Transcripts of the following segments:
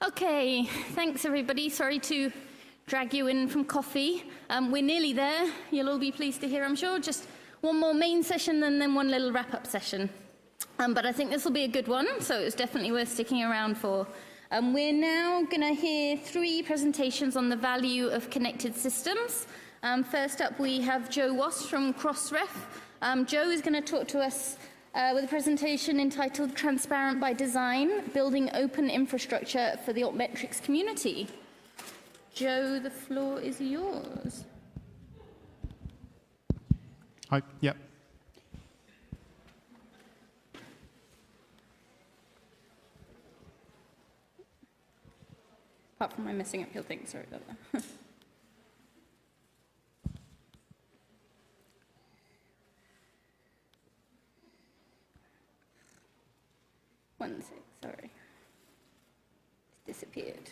Okay, thanks everybody. Sorry to drag you in from coffee. We're nearly there. You'll all be pleased to hear, I'm sure. Just one more main session and then one little wrap-up session. But I think this will be a good one, so it's definitely worth sticking around for. We're now going to hear 3 presentations on the value of connected systems. First up, we have Joe Wass from Crossref. Joe is going to talk to us with a presentation entitled Transparent by Design, Building Open Infrastructure for the Altmetrics Community. Joe, the floor is yours. Hi, yeah. Apart from my messing up your thing, sorry about that. One sec, sorry. It's disappeared.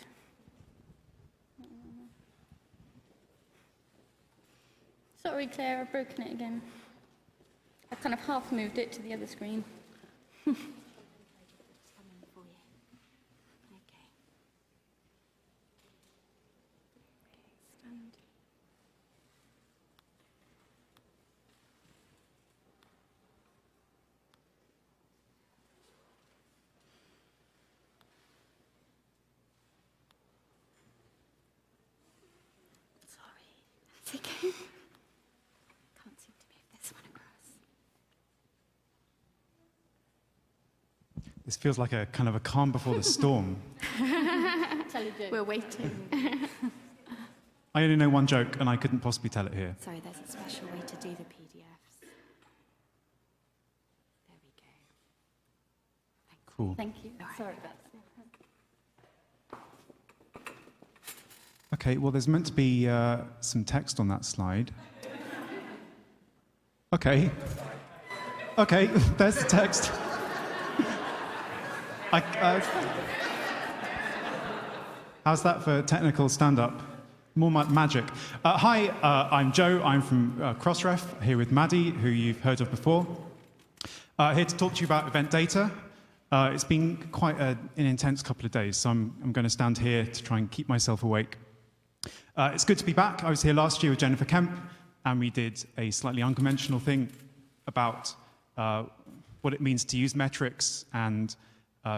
Sorry, Claire, I've broken it again. I kind of half moved it to the other screen. This feels like a kind of a calm before the storm. We're waiting. I only know one joke, and I couldn't possibly tell it here. Sorry, there's a special way to do the PDFs. There we go. Cool. Thank you. Sorry about that. Okay, well, there's meant to be some text on that slide. Okay. Okay, there's the text. How's that for technical stand-up? More magic. Hi, I'm Joe. I'm from Crossref, here with Maddie, who you've heard of before. Here to talk to you about event data. It's been quite an intense couple of days, so I'm going to stand here to try and keep myself awake. It's good to be back. I was here last year with Jennifer Kemp, and we did a slightly unconventional thing about what it means to use metrics and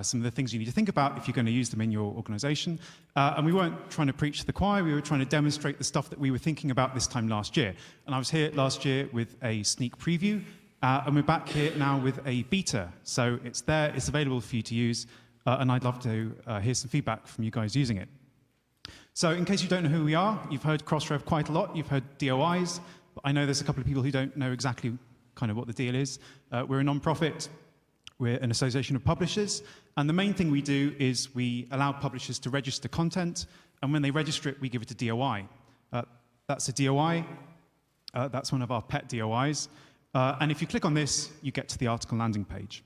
some of the things you need to think about if you're going to use them in your organization. And we weren't trying to preach to the choir, we were trying to demonstrate the stuff that we were thinking about this time last year. And I was here last year with a sneak preview, and we're back here now with a beta. So it's there, it's available for you to use, and I'd love to hear some feedback from you guys using it. So in case you don't know who we are, you've heard Crossref quite a lot, you've heard DoEyes, but I know there's a couple of people who don't know exactly kind of what the deal is. We're a non-profit. We're an association of publishers, and the main thing we do is we allow publishers to register content, and when they register it, we give it to DOI. That's a DOI. That's one of our pet DOIs. And if you click on this, you get to the article landing page.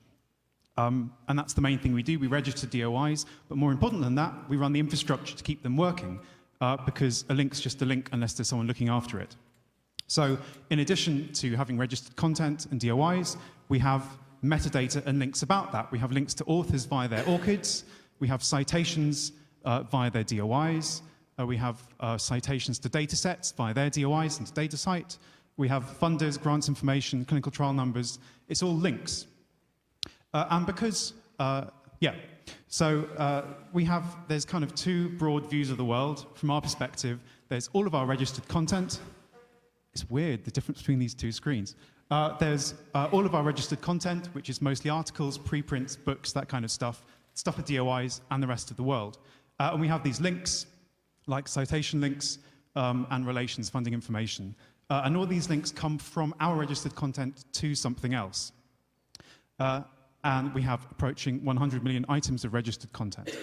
And that's the main thing we do. We register DOIs, but more important than that, we run the infrastructure to keep them working, because a link's just a link unless there's someone looking after it. So in addition to having registered content and DOIs, we have metadata and links about that. We have links to authors via their ORCIDs. We have citations via their DOIs. We have citations to data sets via their DOIs and to DataCite. We have funders, grants information, clinical trial numbers. It's all links. And because, there's kind of 2 broad views of the world. From our perspective, there's all of our registered content. It's weird, the difference between these 2 screens. There's all of our registered content, which is mostly articles, preprints, books, that kind of stuff with DOIs, and the rest of the world. And we have these links, like citation links and relations, funding information. And all these links come from our registered content to something else. And we have approaching 100 million items of registered content.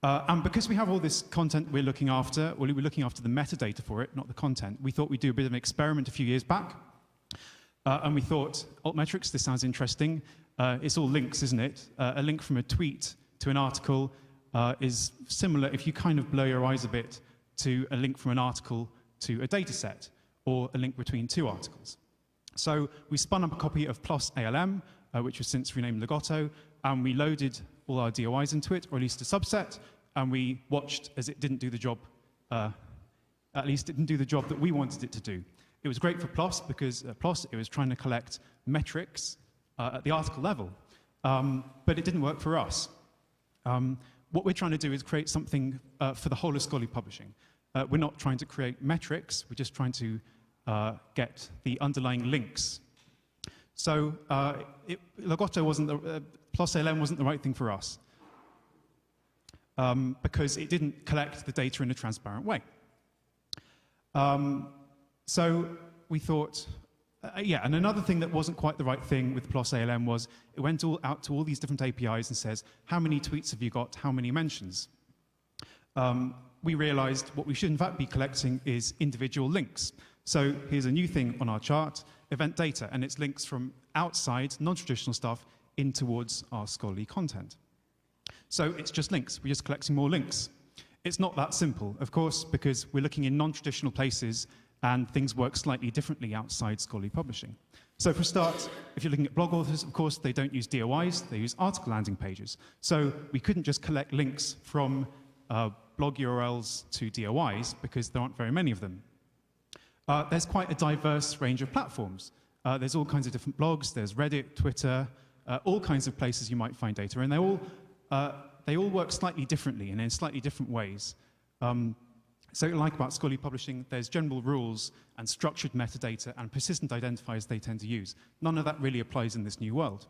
And because we have all this content we're looking after, well, we're looking after the metadata for it, not the content, we thought we'd do a bit of an experiment a few years back. And we thought, Altmetrics, this sounds interesting. It's all links, isn't it? A link from a tweet to an article is similar, if you kind of blow your eyes a bit, to a link from an article to a data set, or a link between 2 articles. So we spun up a copy of PLOS ALM, which was since renamed Legato, and we loaded all our DOIs into it, or at least a subset, and we watched as it didn't do the job, at least it didn't do the job that we wanted it to do. It was great for PLOS because PLOS, it was trying to collect metrics at the article level, but it didn't work for us. What we're trying to do is create something for the whole of scholarly publishing. We're not trying to create metrics, we're just trying to get the underlying links. So Logotto wasn't PLOS ALM wasn't the right thing for us because it didn't collect the data in a transparent way. So we thought, and another thing that wasn't quite the right thing with PLOS ALM was it went out to all these different APIs and says, how many tweets have you got, how many mentions? We realized what we should in fact be collecting is individual links. So here's a new thing on our chart, event data, and it's links from outside, non-traditional stuff, in towards our scholarly content. So it's just links, we're just collecting more links. It's not that simple, of course, because we're looking in non-traditional places and things work slightly differently outside scholarly publishing. So for a start, if you're looking at blog authors, of course, they don't use DoEyes, they use article landing pages. So we couldn't just collect links from blog URLs to DoEyes because there aren't very many of them. There's quite a diverse range of platforms. There's all kinds of different blogs, there's Reddit, Twitter, all kinds of places you might find data, and they all work slightly differently and in slightly different ways. So like about scholarly publishing, there's general rules and structured metadata and persistent identifiers they tend to use. None of that really applies in this new world.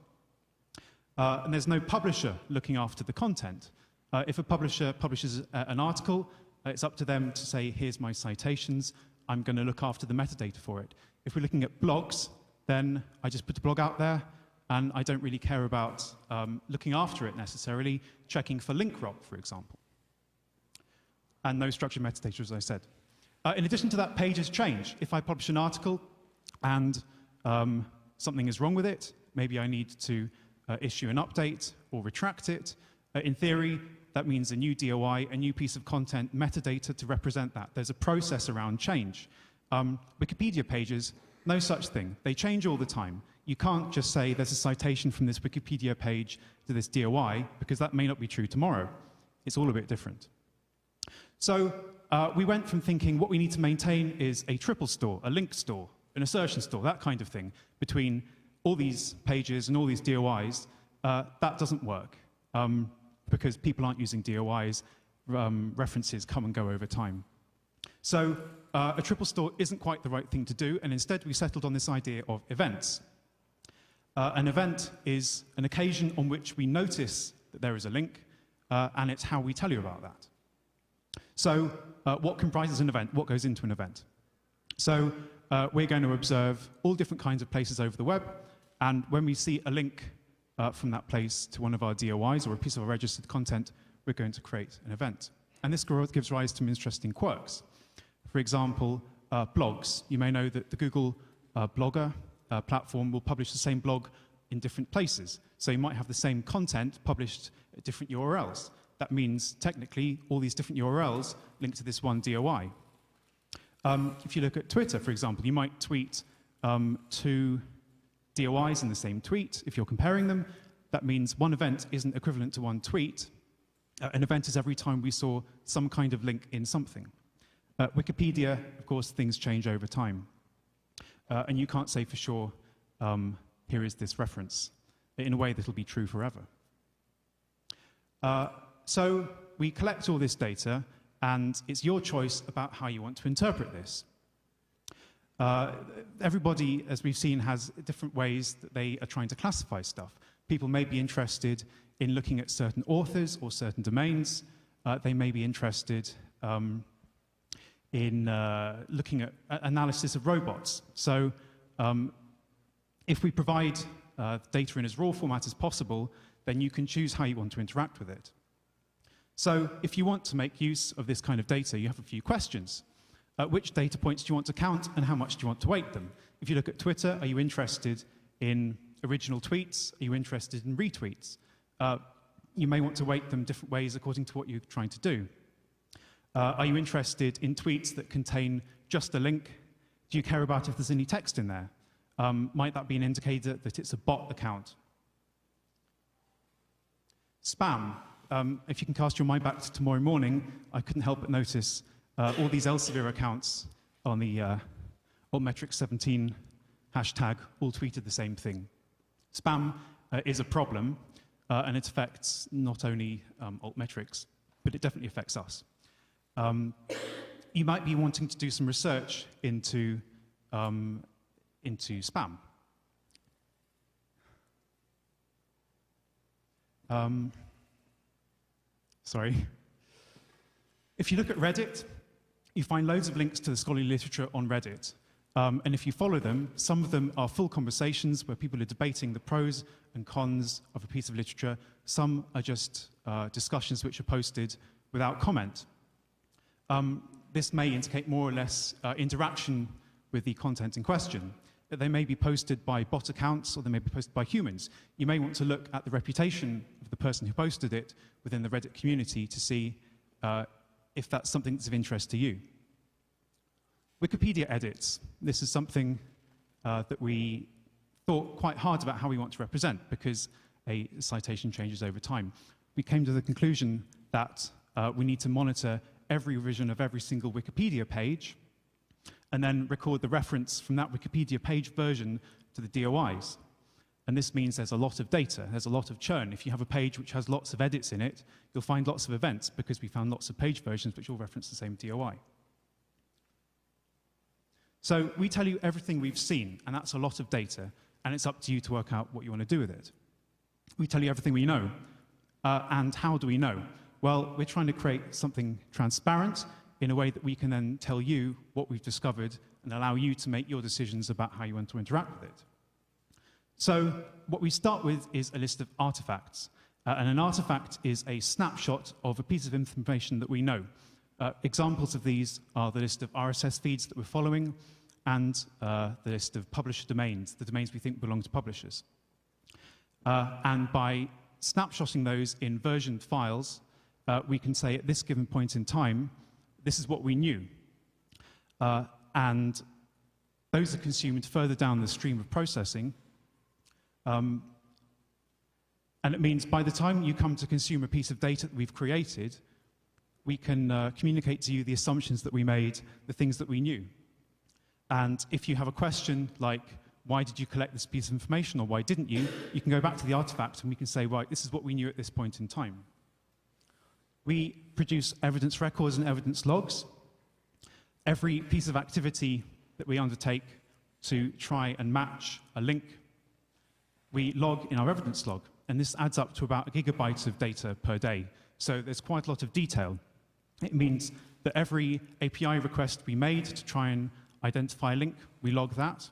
And there's no publisher looking after the content. If a publisher publishes an article, it's up to them to say, here's my citations, I'm going to look after the metadata for it. If we're looking at blogs, then I just put the blog out there, and I don't really care about looking after it necessarily, checking for link rot, for example. And no structured metadata, as I said. In addition to that, pages change. If I publish an article and something is wrong with it, maybe I need to issue an update or retract it. In theory, that means a new DOI, a new piece of content, metadata to represent that. There's a process around change. Wikipedia pages, no such thing. They change all the time. You can't just say there's a citation from this Wikipedia page to this DOI, because that may not be true tomorrow. It's all a bit different. So we went from thinking what we need to maintain is a triple store, a link store, an assertion store, that kind of thing, between all these pages and all these DOIs. That doesn't work, because people aren't using DOIs. References come and go over time. So a triple store isn't quite the right thing to do, and instead we settled on this idea of events. An event is an occasion on which we notice that there is a link, and it's how we tell you about that. So what comprises an event? What goes into an event? So we're going to observe all different kinds of places over the web, and when we see a link from that place to one of our DOIs or a piece of our registered content, we're going to create an event. And this gives rise to some interesting quirks. For example, blogs. You may know that the Google Blogger platform will publish the same blog in different places. So you might have the same content published at different URLs. That means, technically, all these different URLs link to this one DOI. If you look at Twitter, for example, you might tweet two DOIs in the same tweet. If you're comparing them, that means one event isn't equivalent to one tweet. An event is every time we saw some kind of link in something. Wikipedia, of course, things change over time. And you can't say for sure, here is this reference, in a way that will be true forever. So we collect all this data, and it's your choice about how you want to interpret this. Everybody, as we've seen, has different ways that they are trying to classify stuff. People may be interested in looking at certain authors or certain domains. They may be interested in looking at analysis of robots. So if we provide data in as raw format as possible, then you can choose how you want to interact with it. So if you want to make use of this kind of data, you have a few questions. Which data points do you want to count, and how much do you want to weight them? If you look at Twitter, are you interested in original tweets? Are you interested in retweets? You may want to weight them different ways according to what you're trying to do. Are you interested in tweets that contain just a link? Do you care about if there's any text in there? Might that be an indicator that it's a bot account? Spam. if you can cast your mind back to tomorrow morning, I couldn't help but notice all these Elsevier accounts on the Altmetrics 17 hashtag all tweeted the same thing. Spam is a problem, and it affects not only Altmetrics, but it definitely affects us. You might be wanting to do some research into spam. Sorry. If you look at Reddit, you find loads of links to the scholarly literature on Reddit. And if you follow them, some of them are full conversations where people are debating the pros and cons of a piece of literature. Some are just discussions which are posted without comment. This may indicate more or less interaction with the content in question. They may be posted by bot accounts, or they may be posted by humans. You may want to look at the reputation of the person who posted it within the Reddit community to see if that's something that's of interest to you. Wikipedia edits. This is something that we thought quite hard about how we want to represent, because a citation changes over time. We came to the conclusion that we need to monitor every revision of every single Wikipedia page, and then record the reference from that Wikipedia page version to the DoEyes. And this means there's a lot of data, there's a lot of churn. If you have a page which has lots of edits in it, you'll find lots of events, because we found lots of page versions which all reference the same DOI. So we tell you everything we've seen, and that's a lot of data, and it's up to you to work out what you want to do with it. We tell you everything we know. And how do we know? Well, we're trying to create something transparent in a way that we can then tell you what we've discovered and allow you to make your decisions about how you want to interact with it. So what we start with is a list of artifacts. And an artifact is a snapshot of a piece of information that we know. Examples of these are the list of RSS feeds that we're following and the list of publisher domains, the domains we think belong to publishers. And by snapshotting those in versioned files, we can say at this given point in time, this is what we knew. And those are consumed further down the stream of processing. And it means by the time you come to consume a piece of data that we've created, we can communicate to you the assumptions that we made, the things that we knew. And if you have a question like, why did you collect this piece of information, or why didn't you, you can go back to the artifact and we can say, right, this is what we knew at this point in time. We produce evidence records and evidence logs. Every piece of activity that we undertake to try and match a link, we log in our evidence log. And this adds up to about 1 gigabyte of data per day. So there's quite a lot of detail. It means that every API request we made to try and identify a link, we log that.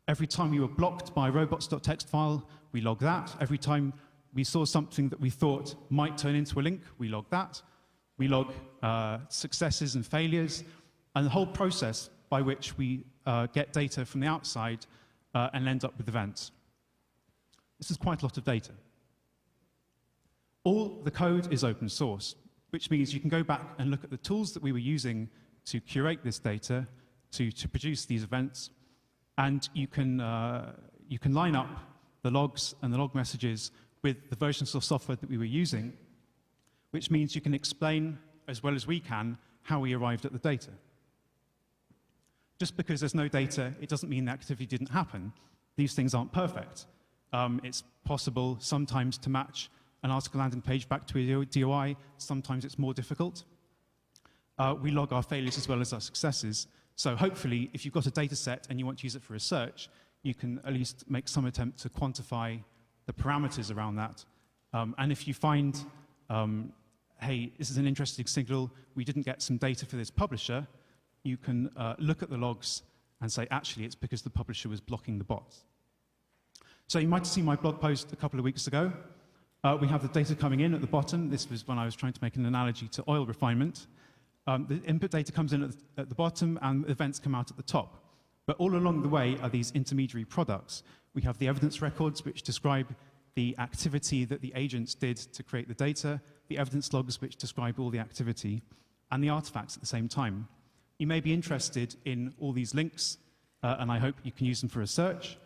Every time we were blocked by a robots.txt file, we log that. Every time we saw something that we thought might turn into a link, we log that. We log successes and failures, and the whole process by which we get data from the outside and end up with events. This is quite a lot of data. All the code is open source, which means you can go back and look at the tools that we were using to curate this data, to produce these events, and you can line up the logs and the log messages with the versions of software that we were using, which means you can explain, as well as we can, how we arrived at the data. Just because there's no data, it doesn't mean the activity didn't happen. These things aren't perfect. It's possible sometimes to match an article landing page back to a DOI. Sometimes it's more difficult. We log our failures as well as our successes. So hopefully, if you've got a data set and you want to use it for research, you can at least make some attempt to quantify the parameters around that. And if you find, hey, this is an interesting signal, we didn't get some data for this publisher, you can look at the logs and say, actually, it's because the publisher was blocking the bots. So you might have seen my blog post a couple of weeks ago. We have the data coming in at the bottom. This was when I was trying to make an analogy to oil refinement. The input data comes in at the bottom, and events come out at the top. But all along the way are these intermediary products. We have the evidence records, which describe the activity that the agents did to create the data, the evidence logs, which describe all the activity, and the artifacts at the same time. You may be interested in all these links, and I hope you can use them for research,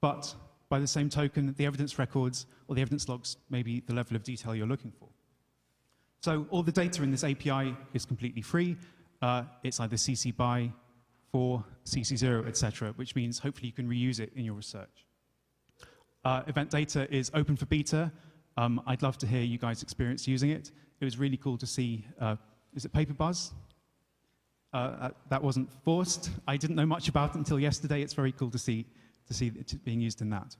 but by the same token, the evidence records or the evidence logs may be the level of detail you're looking for. So all the data in this API is completely free. It's either CC BY, for CC0, etc., which means hopefully you can reuse it in your research. Event data is open for beta. I'd love to hear you guys' experience using it. It was really cool to see, is it Paper Buzz? That wasn't forced. I didn't know much about it until yesterday. It's very cool to see it being used in that.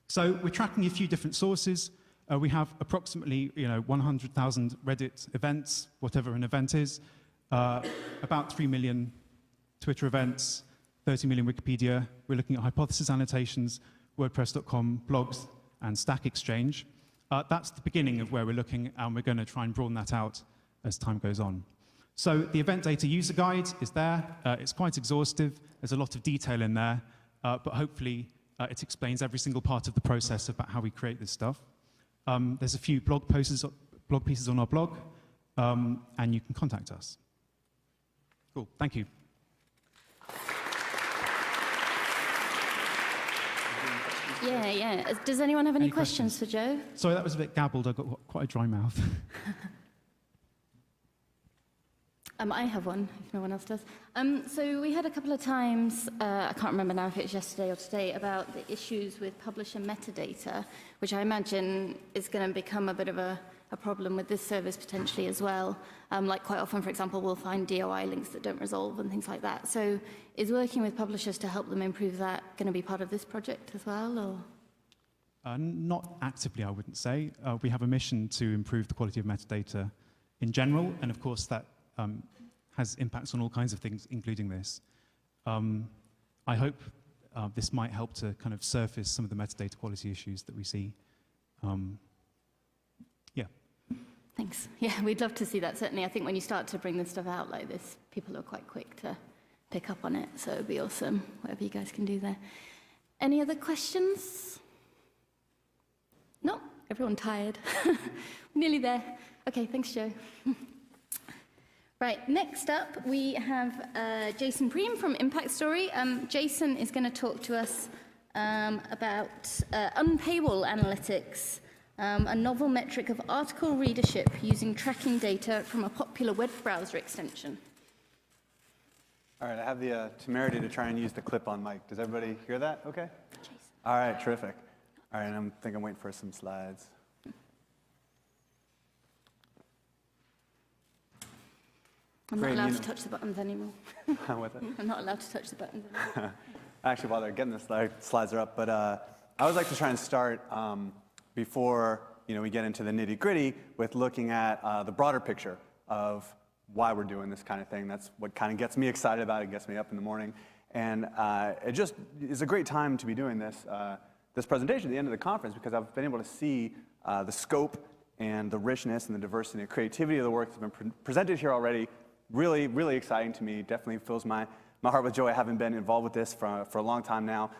So we're tracking a few different sources. We have approximately 100,000 Reddit events, whatever an event is, about 3 million Twitter events, 30 million Wikipedia. We're looking at hypothesis annotations, WordPress.com, blogs, and Stack Exchange. That's the beginning of where we're looking, and we're going to try and broaden that out as time goes on. So the event data user guide is there. It's quite exhaustive. There's a lot of detail in there, but hopefully it explains every single part of the process about how we create this stuff. There's a few blog pieces on our blog, and you can contact us. Cool, thank you. Yeah. Does anyone have any questions for Joe? Sorry, that was a bit gabbled. I've got quite a dry mouth. I have one, if no one else does. So we had a couple of times, I can't remember now if it was yesterday or today, about the issues with publisher metadata, which I imagine is going to become a bit of a problem with this service potentially as well. Like quite often, for example, we'll find DOI links that don't resolve and things like that. So is working with publishers to help them improve that going to be part of this project as well, or? Not actively, I wouldn't say. We have a mission to improve the quality of metadata in general, and of course that has impacts on all kinds of things, including this. I hope this might help to kind of surface some of the metadata quality issues that we see. Yeah. Thanks. Yeah, we'd love to see that, certainly. I think when you start to bring this stuff out like this, people are quite quick to pick up on it, so it'd be awesome, whatever you guys can do there. Any other questions? No? Everyone tired? Nearly there. Okay, thanks, Joe. Right, next up we have Jason Priem from Impactstory. Jason is going to talk to us about Unpaywall analytics, a novel metric of article readership using tracking data from a popular web browser extension. All right, I have the temerity to try and use the Clipon Mic. Does everybody hear that okay? Jason. All right, terrific. All right, I think I'm waiting for some slides. I'm not allowed to touch the buttons anymore. What's that? I'm not allowed to touch the buttons anymore. Actually, while they're getting the slides are up, but I always like to try and start before we get into the nitty-gritty with looking at the broader picture of why we're doing this kind of thing. That's what kind of gets me excited about it, gets me up in the morning. And it just is a great time to be doing this presentation at the end of the conference, because I've been able to see the scope and the richness and the diversity and creativity of the work that's been presented here already. Really, really exciting to me. Definitely fills my heart with joy. I haven't been involved with this for a long time now.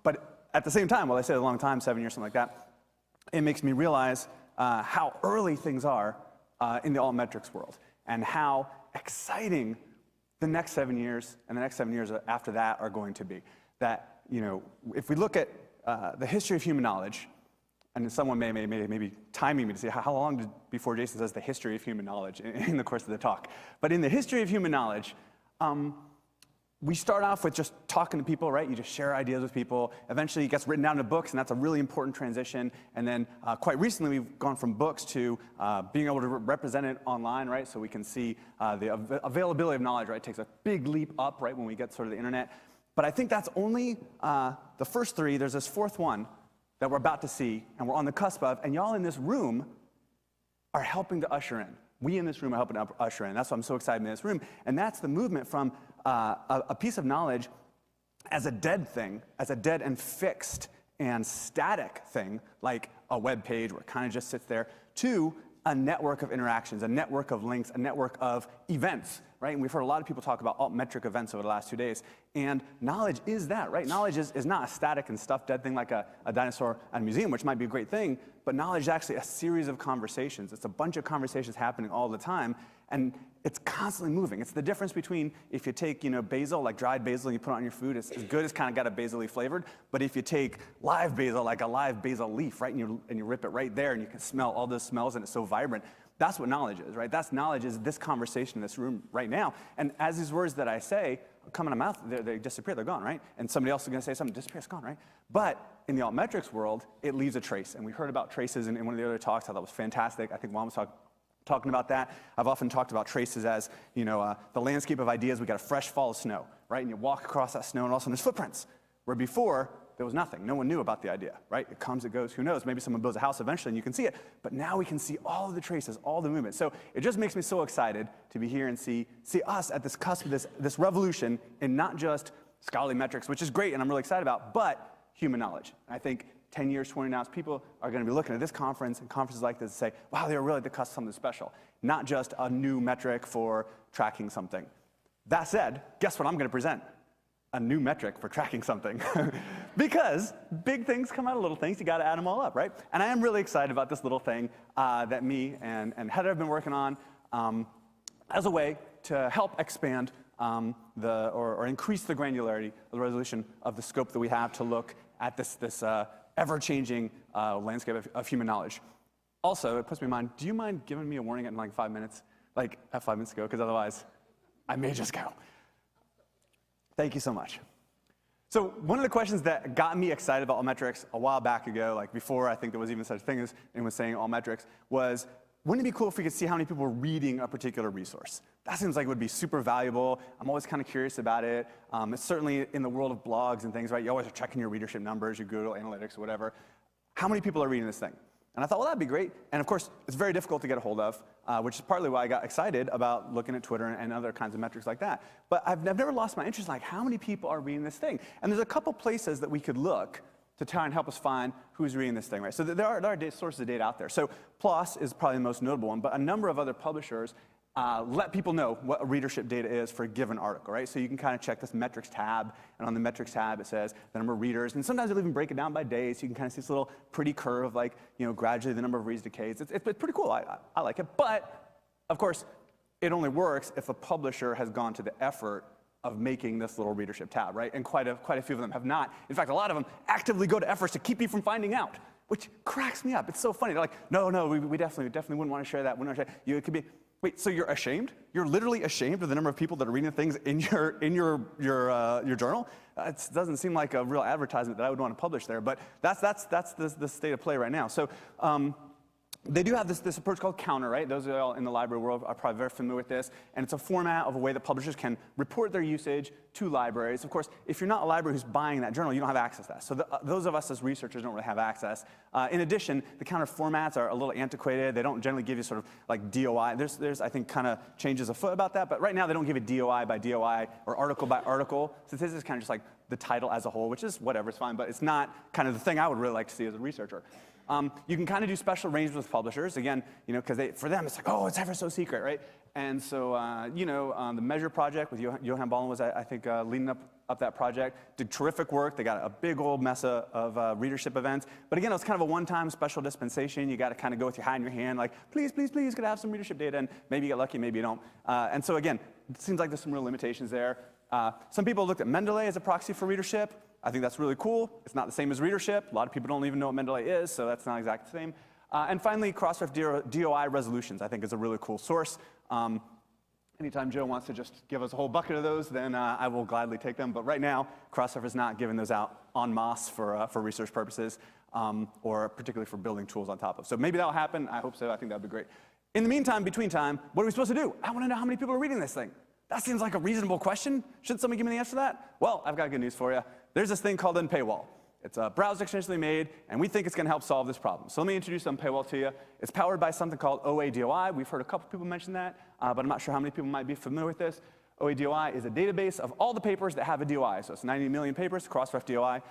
But at the same time, while I say a long time, 7 years, something like that, it makes me realize how early things are in the Altmetrics world, and how exciting the next 7 years and the next 7 years after that are going to be. That, if we look at the history of human knowledge, and someone may be timing me to say how long before Jason says the history of human knowledge in the course of the talk. But in the history of human knowledge, we start off with just talking to people, right? You just share ideas with people. Eventually it gets written down into books, and that's a really important transition. And then quite recently we've gone from books to being able to represent it online, right? So we can see the availability of knowledge, right? It takes a big leap up, right, when we get sort of the internet. But I think that's only the first three. There's this fourth one that we're about to see, and we're on the cusp of, and y'all in this room are helping to usher in. We in this room are helping to usher in. That's why I'm so excited in this room. And that's the movement from a piece of knowledge as a dead thing, as a dead and fixed and static thing, like a web page where it kind of just sits there, to a network of interactions, a network of links, a network of events, right? And we've heard a lot of people talk about altmetric events over the last 2 days. And knowledge is that, right? Knowledge is not a static and stuffed dead thing like a dinosaur at a museum, which might be a great thing, but knowledge is actually a series of conversations. It's a bunch of conversations happening all the time. And it's constantly moving. It's the difference between if you take, basil, like dried basil, and you put it on your food, it's as good as kind of got a basil-y flavored. But if you take live basil, like a live basil leaf, right, and you rip it right there, and you can smell all those smells, and it's so vibrant. That's what knowledge is, right? That's knowledge is this conversation in this room right now. And as these words that I say come in my mouth, they disappear, they're gone, right? And somebody else is going to say something, disappear, it's gone, right? But in the Altmetrics world, it leaves a trace. And we heard about traces in one of the other talks. I thought was fantastic. I think Juan was talking about that. I've often talked about traces as, the landscape of ideas. We got a fresh fall of snow, right? And you walk across that snow, and all of a sudden there's footprints. Where before, there was nothing. No one knew about the idea, right? It comes, it goes, who knows? Maybe someone builds a house eventually and you can see it. But now we can see all of the traces, all the movement. So it just makes me so excited to be here and see us at this cusp of this revolution in not just scholarly metrics, which is great and I'm really excited about, but human knowledge. I think 10 years, 20 years, people are going to be looking at this conference and conferences like this and say, wow, they were really at the cusp of something special, not just a new metric for tracking something. That said, guess what I'm going to present? A new metric for tracking something. Because big things come out of little things, you got to add them all up, right? And I am really excited about this little thing that me and Heather have been working on as a way to help expand or increase the granularity of the resolution of the scope that we have to look at this ever-changing landscape of human knowledge. Also, it puts me in mind, do you mind giving me a warning in like 5 minutes? Like at 5 minutes ago, because otherwise I may just go. Thank you so much. So one of the questions that got me excited about Altmetrics a while back ago, like before I think there was even such a thing as anyone saying Altmetrics, was wouldn't it be cool if we could see how many people were reading a particular resource? That seems like it would be super valuable. I'm always kind of curious about it. It's certainly in the world of blogs and things, right? You always are checking your readership numbers, your Google Analytics, or whatever. How many people are reading this thing? And I thought, well, that'd be great. And of course, it's very difficult to get a hold of, which is partly why I got excited about looking at Twitter and other kinds of metrics like that. But I've never lost my interest in like, how many people are reading this thing? And there's a couple places that we could look to try and help us find who's reading this thing, right? So there are sources of data out there. So PLOS is probably the most notable one, but a number of other publishers let people know what readership data is for a given article, right? So you can kind of check this metrics tab, and on the metrics tab it says the number of readers, and sometimes they'll even break it down by days, so you can kind of see this little pretty curve, like, gradually the number of reads decays. It's pretty cool, I like it, but of course, it only works if a publisher has gone to the effort of making this little readership tab, right? And quite a few of them have not. In fact, a lot of them actively go to efforts to keep you from finding out, which cracks me up. It's so funny. They're like, no, we definitely wouldn't want to share that. It could be, wait, so you're ashamed? You're literally ashamed of the number of people that are reading things in your journal? It doesn't seem like a real advertisement that I would want to publish there, but that's the state of play right now. So they do have this approach called counter, right? Those of y'all in the library world are probably very familiar with this, and it's a format of a way that publishers can report their usage to libraries. Of course, if you're not a library who's buying that journal, you don't have access to that. So those of us as researchers don't really have access. In addition, the counter formats are a little antiquated. They don't generally give you sort of like DOI. There's I think, kind of changes afoot about that, but right now they don't give you DOI by DOI or article by article. So this is kind of just like the title as a whole, which is whatever, it's fine, but it's not kind of the thing I would really like to see as a researcher. You can kind of do special arrangements with publishers, again, because for them it's like, oh, it's ever so secret, right? And so, the Measure project with Johan Ballen was, I think, leading up that project, did terrific work. They got a big old mess of readership events. But again, it was kind of a one-time special dispensation. You got to kind of go with your hat in your hand, like, please, please, please, could I have some readership data? And maybe you get lucky, maybe you don't. And so again, it seems like there's some real limitations there. Some people looked at Mendeley as a proxy for readership. I think that's really cool. It's not the same as readership. A lot of people don't even know what Mendeley is, so that's not exactly the same. And finally, Crossref DOI resolutions, I think, is a really cool source. Anytime Joe wants to just give us a whole bucket of those, then I will gladly take them. But right now, Crossref is not giving those out en masse for research purposes, or particularly for building tools on top of. So maybe that'll happen. I hope so. I think that would be great. In the meantime, between time, what are we supposed to do? I want to know how many people are reading this thing. That seems like a reasonable question. Should somebody give me the answer to that? Well, I've got good news for you. There's this thing called Unpaywall. It's a browser extension they made, and we think it's going to help solve this problem. So let me introduce Unpaywall to you. It's powered by something called OA-DOI. We've heard a couple people mention that, but I'm not sure how many people might be familiar with this. OA-DOI is a database of all the papers that have a DOI. So it's 90 million papers, Crossref DOI,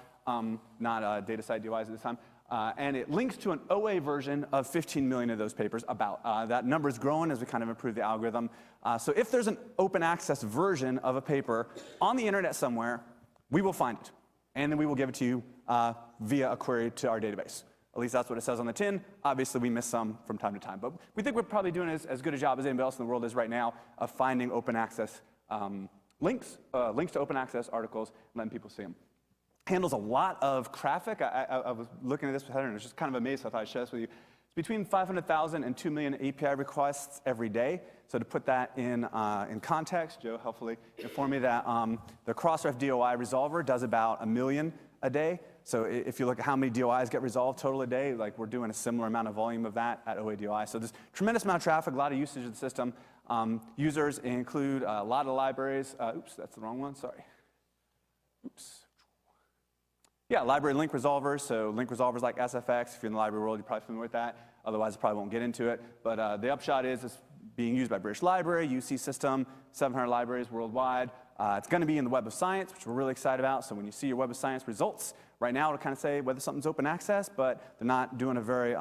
not data site DOIs at this time. And it links to an OA version of 15 million of those papers about. That number is growing as we kind of improve the algorithm. So if there's an open access version of a paper on the internet somewhere, we will find it. And then we will give it to you via a query to our database. At least that's what it says on the tin. Obviously, we miss some from time to time. But we think we're probably doing as good a job as anybody else in the world is right now of finding open access links to open access articles, and letting people see them. Handles a lot of traffic. I was looking at this with Heather, and I was just kind of amazed, so I thought I'd share this with you. It's between 500,000 and 2 million API requests every day. So to put that in context, Joe helpfully informed me that the Crossref DoEye resolver does about 1 million a day. So if you look at how many DoEyes get resolved total a day, like we're doing a similar amount of volume of that at OA DoEye. So there's tremendous amount of traffic, a lot of usage of the system. Users include a lot of libraries. Oops, that's the wrong one, sorry. Oops. Yeah, library link resolvers. So link resolvers like SFX. If you're in the library world, you're probably familiar with that. Otherwise, I probably won't get into it. But the upshot is it's being used by British Library, UC System, 700 libraries worldwide. It's going to be in the Web of Science, which we're really excited about. So when you see your Web of Science results, right now it'll kind of say whether something's open access, but they're not doing a very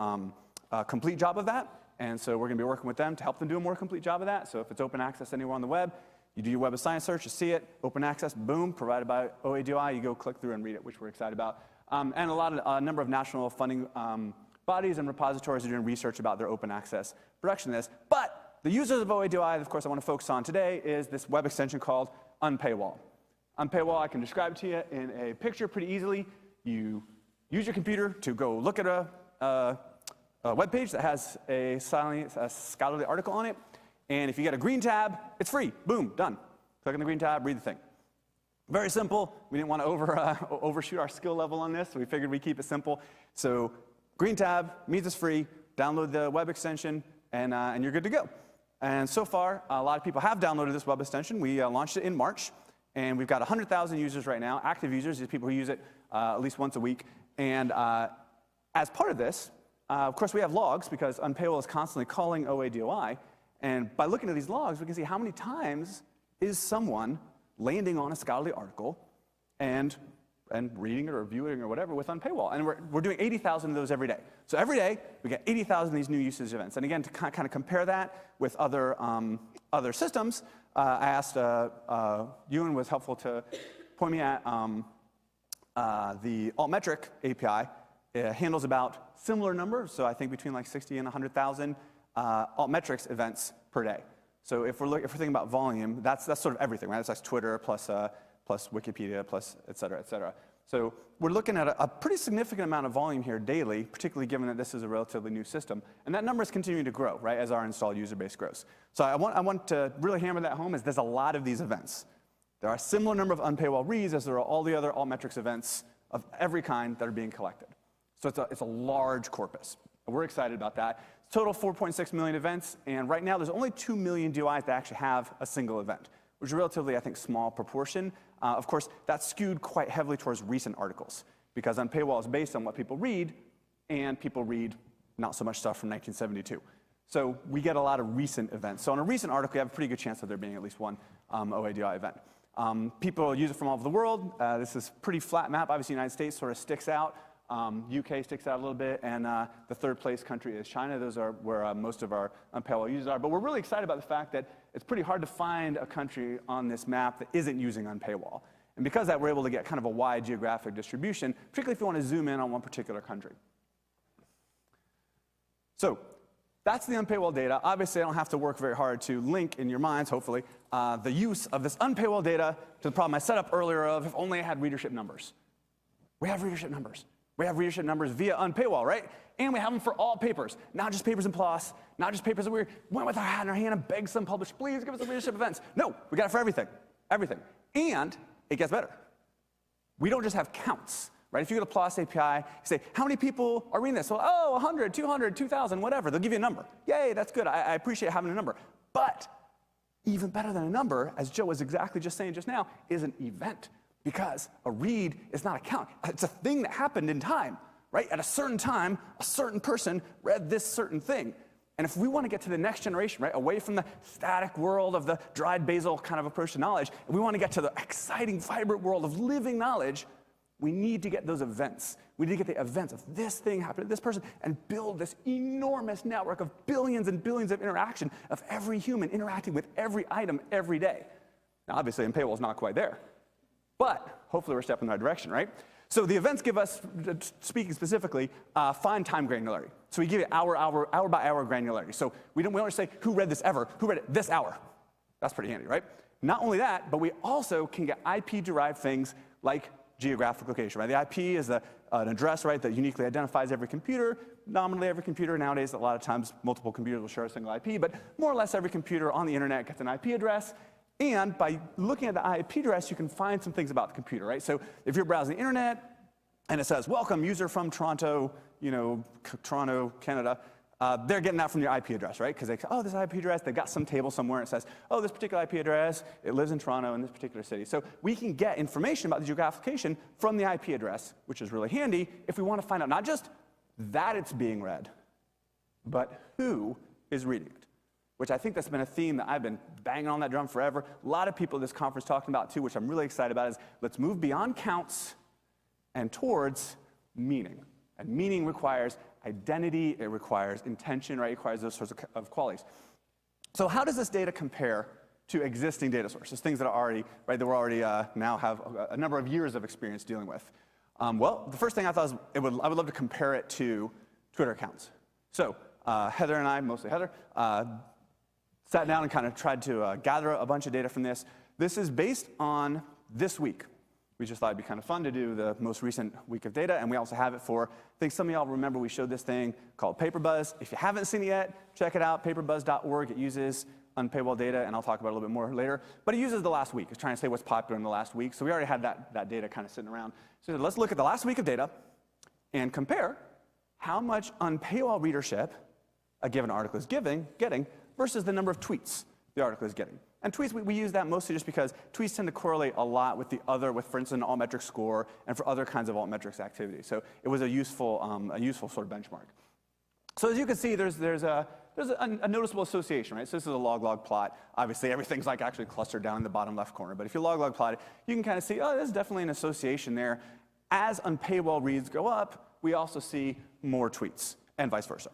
complete job of that. And so we're going to be working with them to help them do a more complete job of that. So if it's open access anywhere on the web, you do your Web of Science search, you see it, open access, boom, provided by OA DoEye, you go click through and read it, which we're excited about. And a number of national funding bodies and repositories are doing research about their open access production of this. But the users of OA DoEye, of course, I want to focus on today is this web extension called Unpaywall. Unpaywall, I can describe to you in a picture pretty easily. You use your computer to go look at a web page that has a scholarly article on it. And if you get a green tab, it's free. Boom, done. Click on the green tab, read the thing. Very simple. We didn't want to overshoot our skill level on this, so we figured we'd keep it simple. So green tab means it's free. Download the web extension, and you're good to go. And so far, a lot of people have downloaded this web extension. We launched it in March, and we've got 100,000 users right now, active users, these people who use it at least once a week. And as part of this, of course, we have logs, because Unpaywall is constantly calling OA DoEye. And by looking at these logs, we can see how many times is someone landing on a scholarly article and reading it or viewing it or whatever with Unpaywall. And we're doing 80,000 of those every day. So every day, we get 80,000 of these new usage events. And again, to kind of compare that with other systems, I asked, Ewan was helpful to point me at the Altmetric API. It handles about similar numbers, so I think between like 60 and 100,000 Altmetrics events per day. So if we're thinking about volume, that's sort of everything, right? That's like Twitter plus Wikipedia plus et cetera, et cetera. So we're looking at a pretty significant amount of volume here daily, particularly given that this is a relatively new system. And that number is continuing to grow, right, as our installed user base grows. So I want to really hammer that home is there's a lot of these events. There are a similar number of Unpaywall reads as there are all the other Altmetrics events of every kind that are being collected. So it's a large corpus. We're excited about that. Total 4.6 million events, and right now there's only 2 million DoEyes that actually have a single event, which is a relatively, I think, small proportion. Of course, that's skewed quite heavily towards recent articles, because Unpaywall is based on what people read, and people read not so much stuff from 1972. So we get a lot of recent events. So on a recent article, you have a pretty good chance of there being at least one OA DoEye event. People use it from all over the world. This is a pretty flat map. Obviously, the United States sort of sticks out. UK sticks out a little bit, and the third place country is China. Those are where most of our Paywall users are. But we're really excited about the fact that it's pretty hard to find a country on this map that isn't using Unpaywall. And because of that, we're able to get kind of a wide geographic distribution, particularly if you want to zoom in on one particular country. So that's the Unpaywall data. Obviously, I don't have to work very hard to link in your minds, hopefully, the use of this Unpaywall data to the problem I set up earlier of if only I had readership numbers. We have readership numbers. We have readership numbers via Unpaywall, right? And we have them for all papers, not just papers in PLOS, not just papers that we went with our hat in our hand and begged some publish, please give us the readership events. No, we got it for everything, everything. And it gets better. We don't just have counts, right? If you go to PLOS API, you say, how many people are reading this? Well, oh, 100, 200, 2,000, whatever. They'll give you a number. Yay, that's good. I appreciate having a number. But even better than a number, as Joe was exactly just saying just now, is an event. Because a read is not a count. It's a thing that happened in time, right? At a certain time, a certain person read this certain thing. And if we want to get to the next generation, right, away from the static world of the dried basil kind of approach to knowledge, and we want to get to the exciting, vibrant world of living knowledge, we need to get those events. We need to get the events of this thing happened to this person and build this enormous network of billions and billions of interaction of every human interacting with every item every day. Now, obviously, Unpaywall is not quite there. But hopefully we're stepping in the right direction, right? So the events give us, speaking specifically, fine time granularity. So we give it hour by hour granularity. So we don't just say, who read this ever? Who read it this hour? That's pretty handy, right? Not only that, but we also can get IP-derived things like geographic location, right? The IP is an address, right, that uniquely identifies every computer, nominally every computer. Nowadays, a lot of times, multiple computers will share a single IP, but more or less every computer on the internet gets an IP address. And by looking at the IP address, you can find some things about the computer, right? So if you're browsing the internet and it says, welcome, user from Toronto, Toronto, Canada, they're getting that from your IP address, right? Because they say, oh, this IP address, they've got some table somewhere and it says, oh, this particular IP address, it lives in Toronto in this particular city. So we can get information about the geographic location from the IP address, which is really handy if we want to find out not just that it's being read, but who is reading it, which I think that's been a theme that I've been banging on that drum forever. A lot of people at this conference talking about too, which I'm really excited about, is let's move beyond counts and towards meaning. And meaning requires identity, it requires intention, right? It requires those sorts of qualities. So how does this data compare to existing data sources, things that are already, right, that we're already now have a number of years of experience dealing with? Well, the first thing I thought was I would love to compare it to Twitter accounts. So Heather and I, mostly Heather, sat down and kind of tried to gather a bunch of data from this. This is based on this week. We just thought it'd be kind of fun to do the most recent week of data, and we also have it for, I think some of y'all remember we showed this thing called PaperBuzz. If you haven't seen it yet, check it out, paperbuzz.org. It uses Unpaywall data, and I'll talk about it a little bit more later. But it uses the last week. It's trying to say what's popular in the last week. So we already had that data kind of sitting around. So let's look at the last week of data and compare how much Unpaywall readership a given article is getting versus the number of tweets the article is getting. And tweets, we use that mostly just because tweets tend to correlate a lot with for instance, an Altmetric score and for other kinds of Altmetrics activity. So it was a useful sort of benchmark. So as you can see, there's a noticeable association, right? So this is a log-log plot. Obviously, everything's like actually clustered down in the bottom left corner. But if you log-log plot it, you can kind of see, oh, there's definitely an association there. As Unpaywall reads go up, we also see more tweets, and vice versa.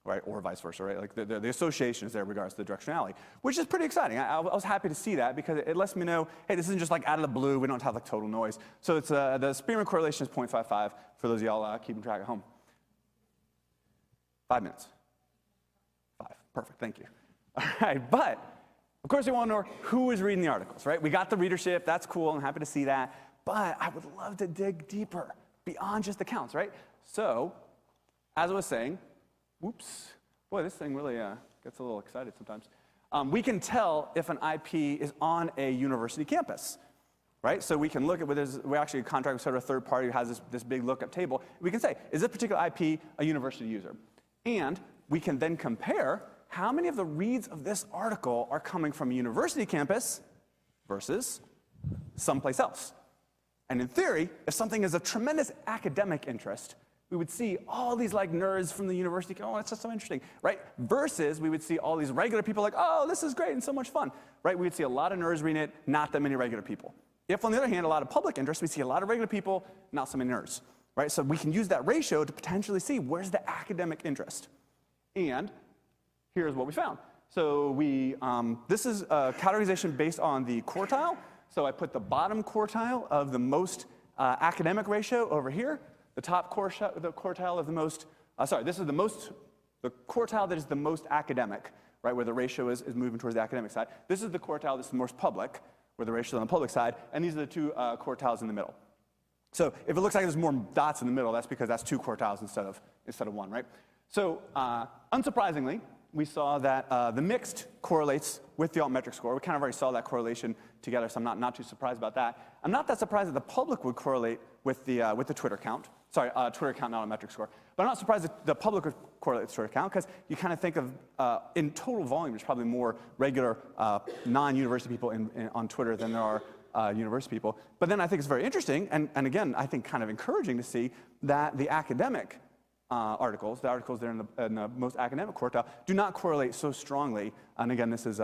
Right, or vice versa, right? Like the association is there in regards to the directionality, which is pretty exciting. I was happy to see that because it lets me know, hey, this isn't just like out of the blue. We don't have like total noise. So it's the Spearman correlation is 0.55 for those of y'all keeping track at home. 5 minutes. 5, perfect, thank you. All right, but of course we want to know who is reading the articles, right? We got the readership, that's cool, I'm happy to see that. But I would love to dig deeper beyond just the counts, right? So, as I was saying, whoops. Boy, this thing really gets a little excited sometimes. We can tell if an IP is on a university campus, right? So we can look at whether we actually contract with sort of a third party who has this big lookup table. We can say, is this particular IP a university user? And we can then compare how many of the reads of this article are coming from a university campus versus someplace else. And in theory, if something is of tremendous academic interest, we would see all these like nerds from the university go, oh, that's just so interesting, right? Versus we would see all these regular people like, oh, this is great and so much fun, right? We would see a lot of nerds reading it, not that many regular people. If, on the other hand, a lot of public interest, we see a lot of regular people, not so many nerds, right? So we can use that ratio to potentially see where's the academic interest. And here's what we found. So this is a categorization based on the quartile. So I put the bottom quartile of the most academic ratio over here. The top quartile of the most, this is the quartile that is the most academic, right, where the ratio is moving towards the academic side. This is the quartile that's the most public, where the ratio is on the public side, and these are the two quartiles in the middle. So if it looks like there's more dots in the middle, that's because that's two quartiles instead of one, right? So unsurprisingly, we saw that the mixed correlates with the Altmetric score. We kind of already saw that correlation together, so I'm not too surprised about that. I'm not that surprised that the public would correlate with the Twitter count. Sorry, Twitter count, not Altmetric score. But I'm not surprised that the public would correlate with Twitter count, because you kind of think of, in total volume, there's probably more regular non-university people on Twitter than there are university people. But then I think it's very interesting, and again, I think kind of encouraging to see that the academic articles, the articles that are in the most academic quartile, do not correlate so strongly, and again, this is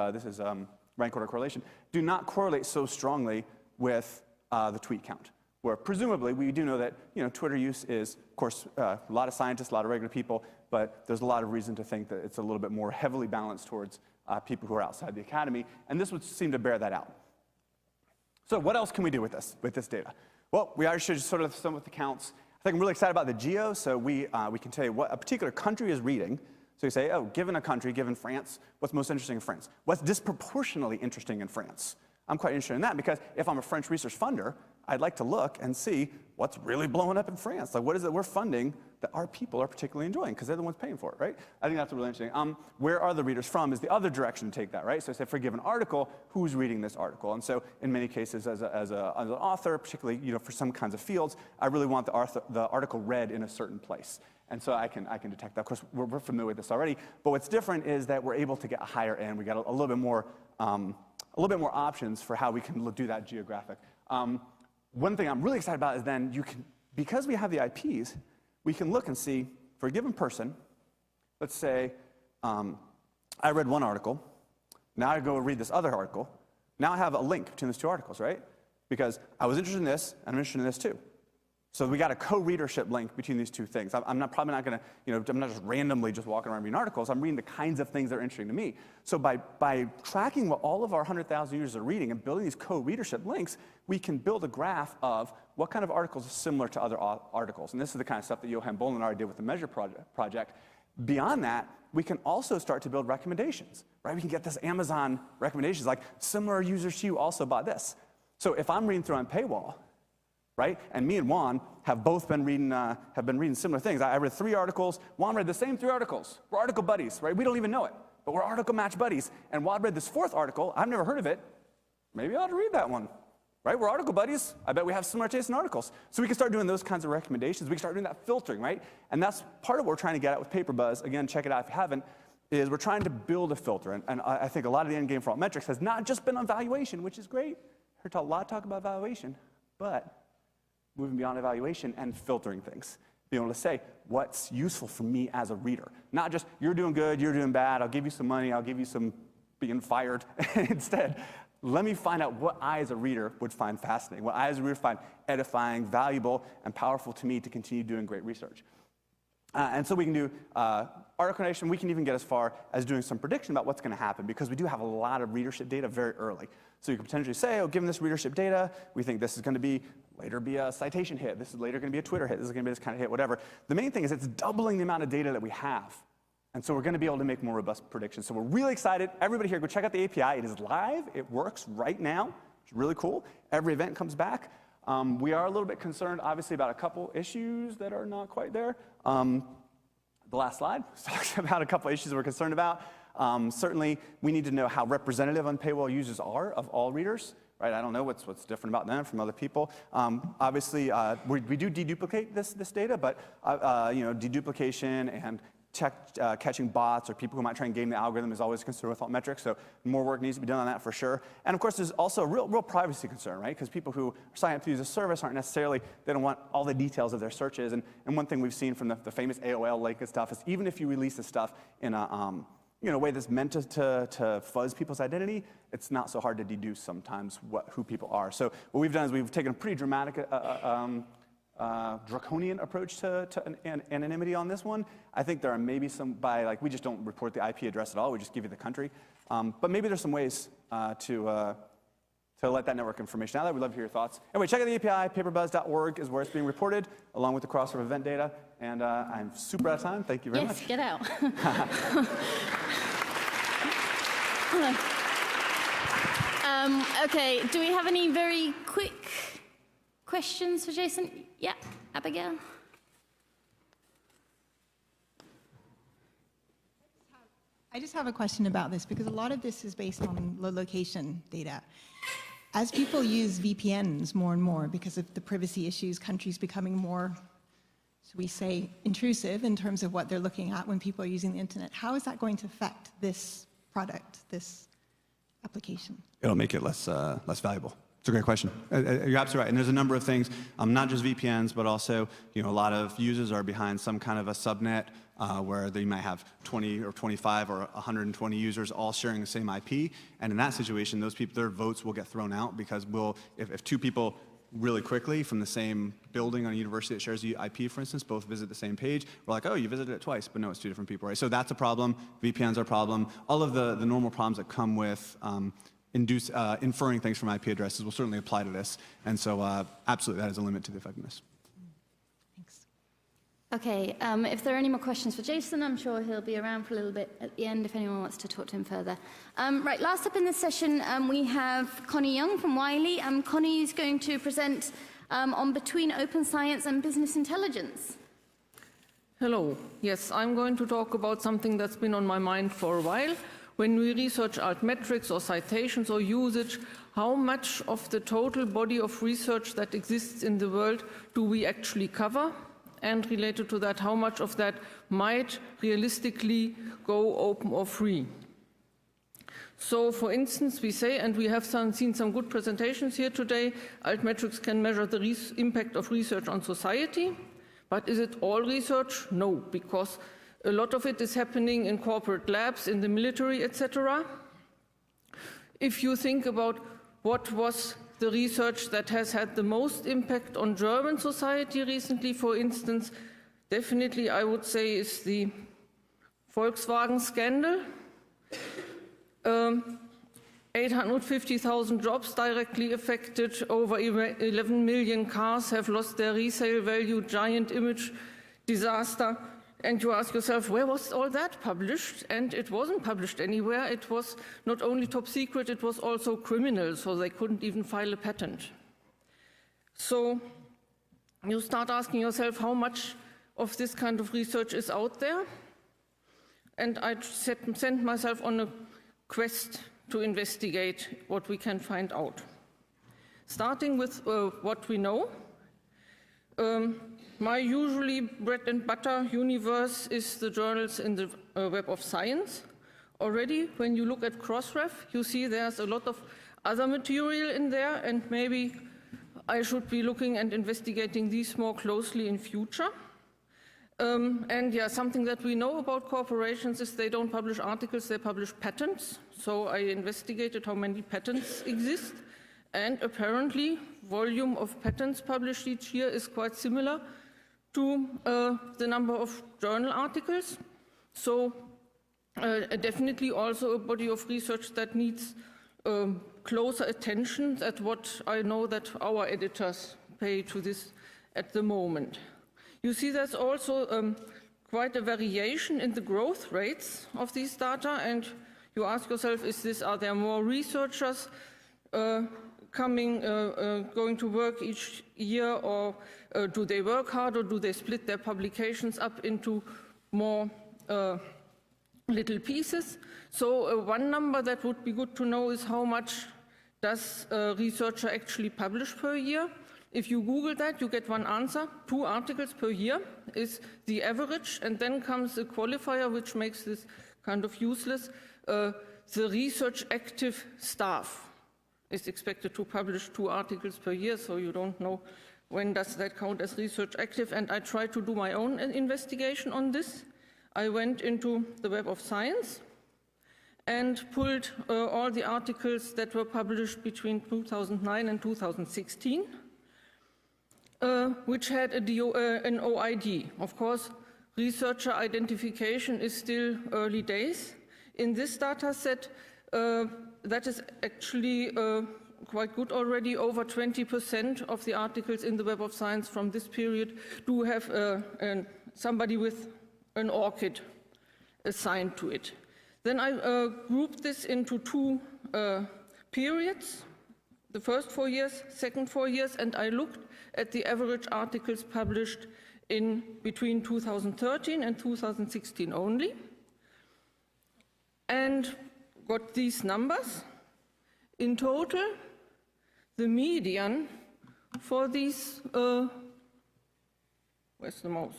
rank order correlation, do not correlate so strongly with the tweet count. Where presumably we do know that Twitter use is, of course, a lot of scientists, a lot of regular people, but there's a lot of reason to think that it's a little bit more heavily balanced towards people who are outside the academy, and this would seem to bear that out. So what else can we do with this data? Well, we already showed you sort of some of the counts. I think I'm really excited about the geo, so we can tell you what a particular country is reading. So you say, oh, given a country, given France, what's most interesting in France? What's disproportionately interesting in France? I'm quite interested in that because if I'm a French research funder, I'd like to look and see what's really blowing up in France. Like, what is it we're funding that our people are particularly enjoying because they're the ones paying for it, right? I think that's really interesting. Where are the readers from is the other direction to take that, right? So say for a given article, who's reading this article? And so in many cases, as an author, particularly for some kinds of fields, I really want the article read in a certain place. And so I can detect that. Of course, we're familiar with this already. But what's different is that we're able to get a higher end. We got a little bit more options for how we can do that geographic. One thing I'm really excited about is then because we have the IPs, we can look and see for a given person, let's say I read one article, now I go read this other article, now I have a link between those two articles, right? Because I was interested in this, and I'm interested in this too. So we got a co-readership link between these two things. I'm probably not going to, I'm not just randomly just walking around reading articles. I'm reading the kinds of things that are interesting to me. So by tracking what all of our 100,000 users are reading and building these co-readership links, we can build a graph of what kind of articles are similar to other articles. And this is the kind of stuff that Johan Bolin and I did with the Measure project. Beyond that, we can also start to build recommendations, right? We can get this Amazon recommendations, like similar users to you also bought this. So if I'm reading through Unpaywall, right? And me and Juan have both been reading similar things. I read 3 articles. Juan read the same 3 articles. We're article buddies, right? We don't even know it, but we're article match buddies. And Juan read this 4th article. I've never heard of it. Maybe I ought to read that one, right? We're article buddies. I bet we have similar tastes in articles. So we can start doing those kinds of recommendations. We can start doing that filtering, right? And that's part of what we're trying to get at with PaperBuzz. Again, check it out if you haven't. Is we're trying to build a filter. And I think a lot of the end game for Altmetrics has not just been on valuation, which is great. Heard a lot of talk about valuation, but moving beyond evaluation and filtering things. Being able to say, what's useful for me as a reader? Not just, you're doing good, you're doing bad, I'll give you some money, I'll give you some being fired. Instead, let me find out what I as a reader would find fascinating, what I as a reader find edifying, valuable, and powerful to me to continue doing great research. And so we can do article creation. We can even get as far as doing some prediction about what's going to happen because we do have a lot of readership data very early. So you could potentially say, oh, given this readership data, we think this is going to later be a citation hit. This is later going to be a Twitter hit. This is going to be this kind of hit, whatever. The main thing is it's doubling the amount of data that we have. And so we're going to be able to make more robust predictions. So we're really excited. Everybody here, go check out the API. It is live. It works right now. It's really cool. Every event comes back. We are a little bit concerned, obviously, about a couple issues that are not quite there. The last slide talks about a couple issues we're concerned about. Certainly, we need to know how representative Unpaywall users are of all readers. Right? I don't know what's different about them from other people. Obviously, we do deduplicate this data, but deduplication and catching bots or people who might try and game the algorithm is always a concern with Altmetrics, so more work needs to be done on that for sure. And of course, there's also a real privacy concern, right? Because people who sign up to use a service aren't necessarily, they don't want all the details of their searches. And one thing we've seen from the famous AOL link and stuff is even if you release this stuff in a way that's meant to fuzz people's identity, it's not so hard to deduce sometimes who people are. So what we've done is we've taken a pretty dramatic draconian approach to anonymity on this one. I think there are maybe some we just don't report the IP address at all. We just give you the country. But maybe there's some ways to let that network information out there. We'd love to hear your thoughts. Anyway, check out the API. Paperbuzz.org is where it's being reported, along with the Crossref event data. And I'm super out of time. Thank you very much. Yes, get out. Okay, do we have any very quick questions for Jason? Yeah, Abigail. I just have a question about this because a lot of this is based on location data. As people use VPNs more and more because of the privacy issues, countries becoming more, so we say, intrusive in terms of what they're looking at when people are using the internet, how is that going to affect this product, this application? It'll make it less valuable. It's a great question. You're absolutely right. And there's a number of things, not just VPNs, but also a lot of users are behind some kind of a subnet where they might have 20 or 25 or 120 users all sharing the same IP. And in that situation, those people, their votes will get thrown out because if 2 people really quickly from the same building on a university that shares the IP, for instance, both visit the same page, we're like, oh, you visited it twice, but no, it's 2 different people, right? So that's a problem. VPNs are a problem. All of the normal problems that come with inferring things from IP addresses will certainly apply to this. And so absolutely, that is a limit to the effectiveness. Thanks. Okay, if there are any more questions for Jason, I'm sure he'll be around for a little bit at the end if anyone wants to talk to him further. Right, last up in this session, we have Kornelia Junge from Wiley. Connie is going to present on between open science and business intelligence. Hello. Yes, I'm going to talk about something that's been on my mind for a while. When we research Altmetrics or citations or usage, how much of the total body of research that exists in the world do we actually cover? And related to that, how much of that might realistically go open or free? So, for instance, we say, and we have seen some good presentations here today, Altmetrics can measure the impact of research on society. But is it all research? No, because a lot of it is happening in corporate labs, in the military, etc. If you think about what was the research that has had the most impact on German society recently, for instance, definitely I would say is the Volkswagen scandal. 850,000 jobs directly affected, over 11 million cars have lost their resale value, giant image disaster. And you ask yourself, where was all that published? And it wasn't published anywhere. It was not only top secret, it was also criminal, so they couldn't even file a patent. So you start asking yourself how much of this kind of research is out there. And I sent myself on a quest to investigate what we can find out. Starting with what we know. My usually bread and butter universe is the journals in the Web of Science. Already, when you look at Crossref, you see there's a lot of other material in there, and maybe I should be looking and investigating these more closely in future. And yeah, something that we know about corporations is they don't publish articles, they publish patents. So I investigated how many patents exist, and apparently volume of patents published each year is quite similar to the number of journal articles. So definitely also a body of research that needs closer attention at what I know that our editors pay to this at the moment. You see there's also quite a variation in the growth rates of these data, and you ask yourself, are there more researchers going to work each year, or do they work hard, or do they split their publications up into more little pieces? So one number that would be good to know is how much does a researcher actually publish per year. If you Google that, you get one answer. 2 articles per year is the average, and then comes a qualifier which makes this kind of useless. The research active staff is expected to publish 2 articles per year, so you don't know when does that count as research active. And I tried to do my own investigation on this. I went into the Web of Science and pulled all the articles that were published between 2009 and 2016. Which had an OID. Of course, researcher identification is still early days. In this data set, that is actually quite good already. Over 20% of the articles in the Web of Science from this period do have somebody with an ORCID assigned to it. Then I grouped this into 2 periods, the first 4 years, second 4 years, and I looked at the average articles published in between 2013 and 2016 only, and got these numbers. In total, the median for these, where's the mouse?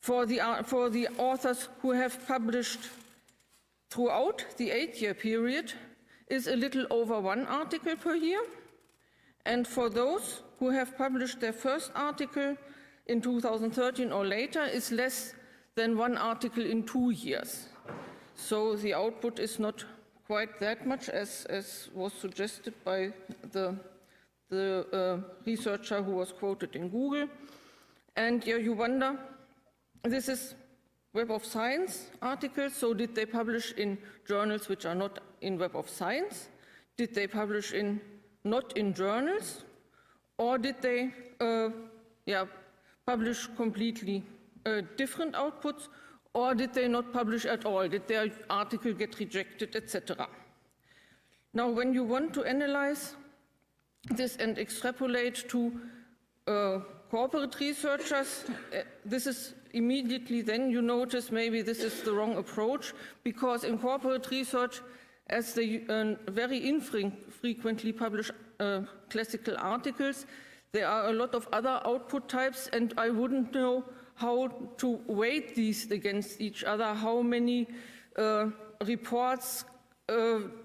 For the authors who have published throughout the 8-year period is a little over 1 article per year. And for those who have published their first article in 2013 or later is less than 1 article in 2 years. So the output is not quite that much as was suggested by the researcher who was quoted in Google. And yeah, you wonder, this is Web of Science articles. So did they publish in journals which are not in Web of Science? Did they publish not in journals? Or did they publish completely different outputs? Or did they not publish at all? Did their article get rejected, etc.? Now, when you want to analyze this and extrapolate to corporate researchers, this is immediately then you notice maybe this is the wrong approach, because in corporate research, as they very infrequently publish classical articles, there are a lot of other output types, and I wouldn't know how to weight these against each other, how many reports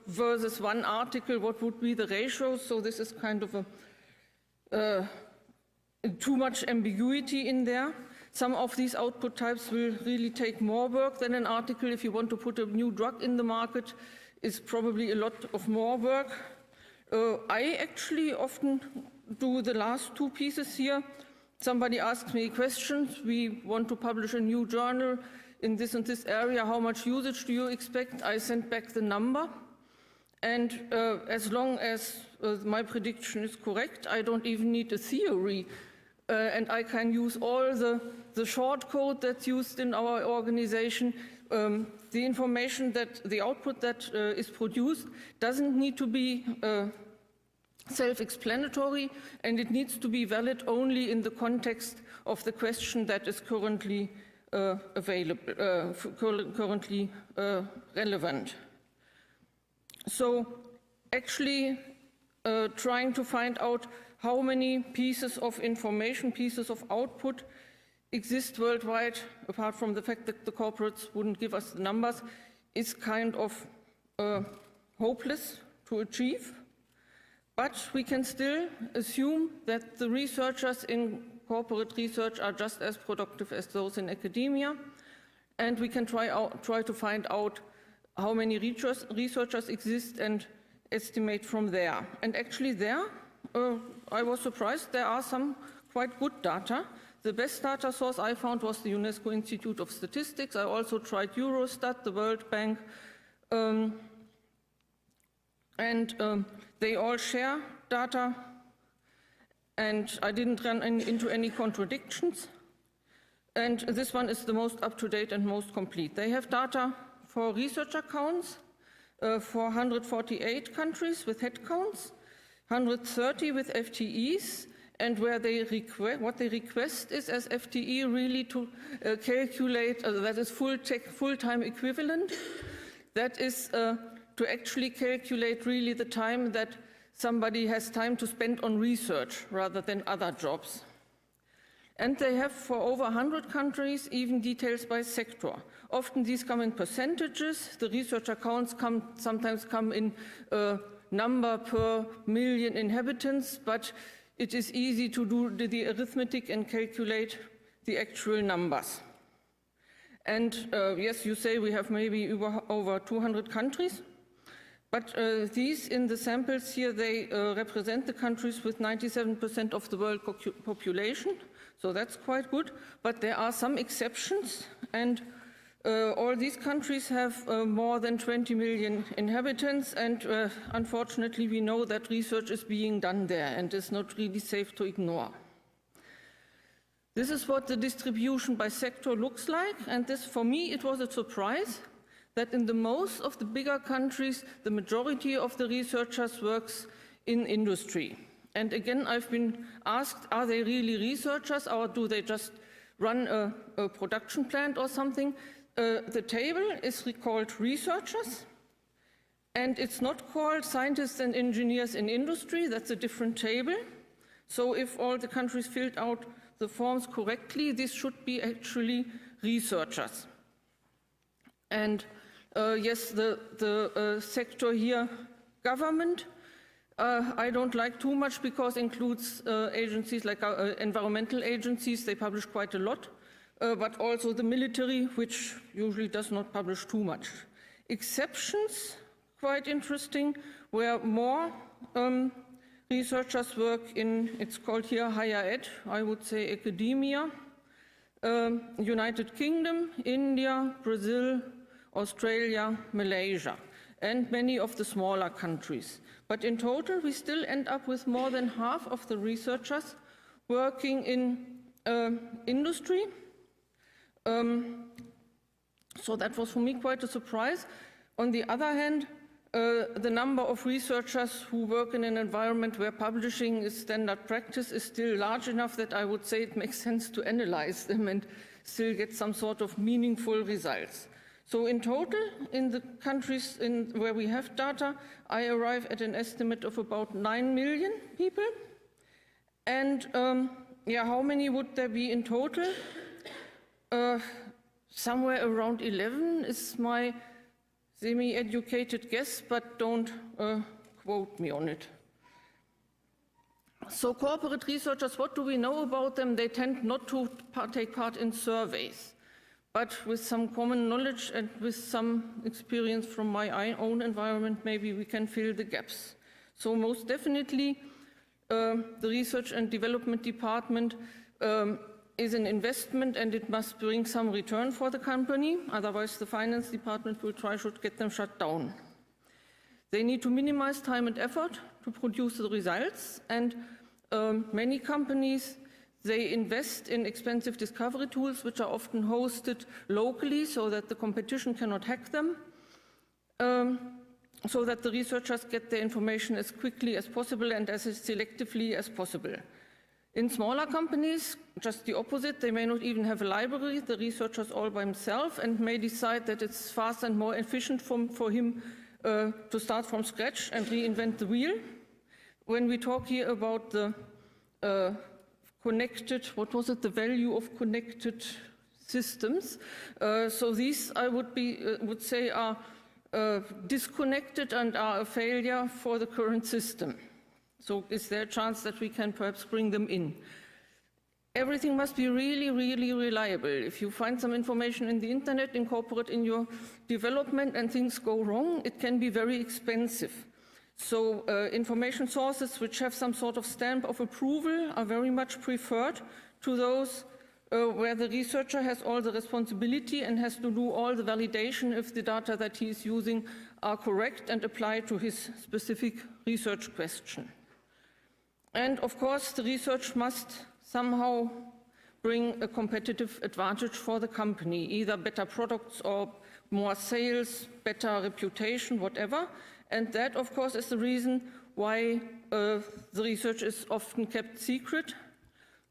versus one article, what would be the ratio. So this is kind of too much ambiguity in there. Some of these output types will really take more work than an article. If you want to put a new drug in the market, is probably a lot of more work. I actually often do the last two pieces here. Somebody asks me questions. We want to publish a new journal in this and this area. How much usage do you expect? I send back the number. And as long as my prediction is correct, I don't even need a theory. And I can use all the short code that's used in our organization. The information that the output that is produced doesn't need to be self-explanatory, and it needs to be valid only in the context of the question that is currently relevant. So actually trying to find out how many pieces of information, pieces of output exist worldwide, apart from the fact that the corporates wouldn't give us the numbers, is kind of hopeless to achieve. But we can still assume that the researchers in corporate research are just as productive as those in academia, and we can try to find out how many researchers exist and estimate from there. And actually there, I was surprised, there are some quite good data. The best data source I found was the UNESCO Institute of Statistics. I also tried Eurostat, the World Bank, and they all share data, and I didn't run into any contradictions. And this one is the most up-to-date and most complete. They have data for research accounts for 148 countries with headcounts, 130 with FTEs, and where what they request is as FTE really to calculate, that is full-time equivalent, that is to actually calculate really the time that somebody has time to spend on research rather than other jobs. And they have for over 100 countries even details by sector. Often these come in percentages. The research accounts sometimes come in number per million inhabitants, but it is easy to do the arithmetic and calculate the actual numbers. And yes, you say we have maybe over 200 countries, but these in the samples here, they represent the countries with 97% of the world population, so that's quite good. But there are some exceptions, and all these countries have more than 20 million inhabitants, and unfortunately we know that research is being done there and is not really safe to ignore. This is what the distribution by sector looks like, and this, for me, it was a surprise that in the most of the bigger countries, the majority of the researchers works in industry. And again, I've been asked, are they really researchers, or do they just run a production plant or something? The table is called researchers, and it's not called scientists and engineers in industry. That's a different table. So if all the countries filled out the forms correctly, this should be actually researchers. And yes, the sector here, government, I don't like too much because it includes agencies like environmental agencies. They publish quite a lot. But also the military, which usually does not publish too much. Exceptions, quite interesting, where more researchers work in, it's called here higher ed, I would say academia, United Kingdom, India, Brazil, Australia, Malaysia, and many of the smaller countries. But in total, we still end up with more than half of the researchers working in industry. So that was for me quite a surprise. On the other hand, the number of researchers who work in an environment where publishing is standard practice is still large enough that I would say it makes sense to analyze them and still get some sort of meaningful results. So in total, in the countries where we have data, I arrive at an estimate of about 9 million people. And how many would there be in total? Somewhere around 11 is my semi-educated guess, but don't quote me on it. So corporate researchers, what do we know about them? They tend not to take part in surveys, but with some common knowledge and with some experience from my own environment, maybe we can fill the gaps. So most definitely, the research and development department is an investment and it must bring some return for the company, otherwise the finance department will should get them shut down. They need to minimize time and effort to produce the results, and many companies, they invest in expensive discovery tools which are often hosted locally so that the competition cannot hack them, so that the researchers get their information as quickly as possible and as selectively as possible. In smaller companies, just the opposite, they may not even have a library, the researchers all by himself, and may decide that it's faster and more efficient for him to start from scratch and reinvent the wheel. When we talk here about the connected, what was it, the value of connected systems, so these I would say are disconnected and are a failure for the current system. So is there a chance that we can perhaps bring them in? Everything must be really, really reliable. If you find some information in the internet, incorporate in your development and things go wrong, it can be very expensive. So information sources which have some sort of stamp of approval are very much preferred to those where the researcher has all the responsibility and has to do all the validation if the data that he is using are correct and apply to his specific research question. And of course, the research must somehow bring a competitive advantage for the company, either better products or more sales, better reputation, whatever. And that, of course, is the reason why the research is often kept secret.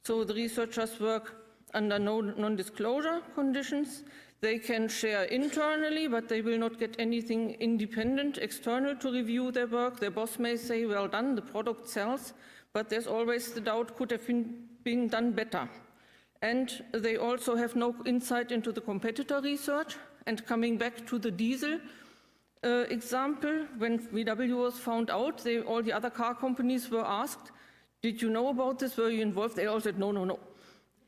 So the researchers work under non-disclosure conditions. They can share internally, but they will not get anything independent, external to review their work. Their boss may say, well done, the product sells, but there's always the doubt, could have been done better. And they also have no insight into the competitor research. And coming back to the diesel example, when VW was found out, all the other car companies were asked, did you know about this? Were you involved? They all said, no, no, no.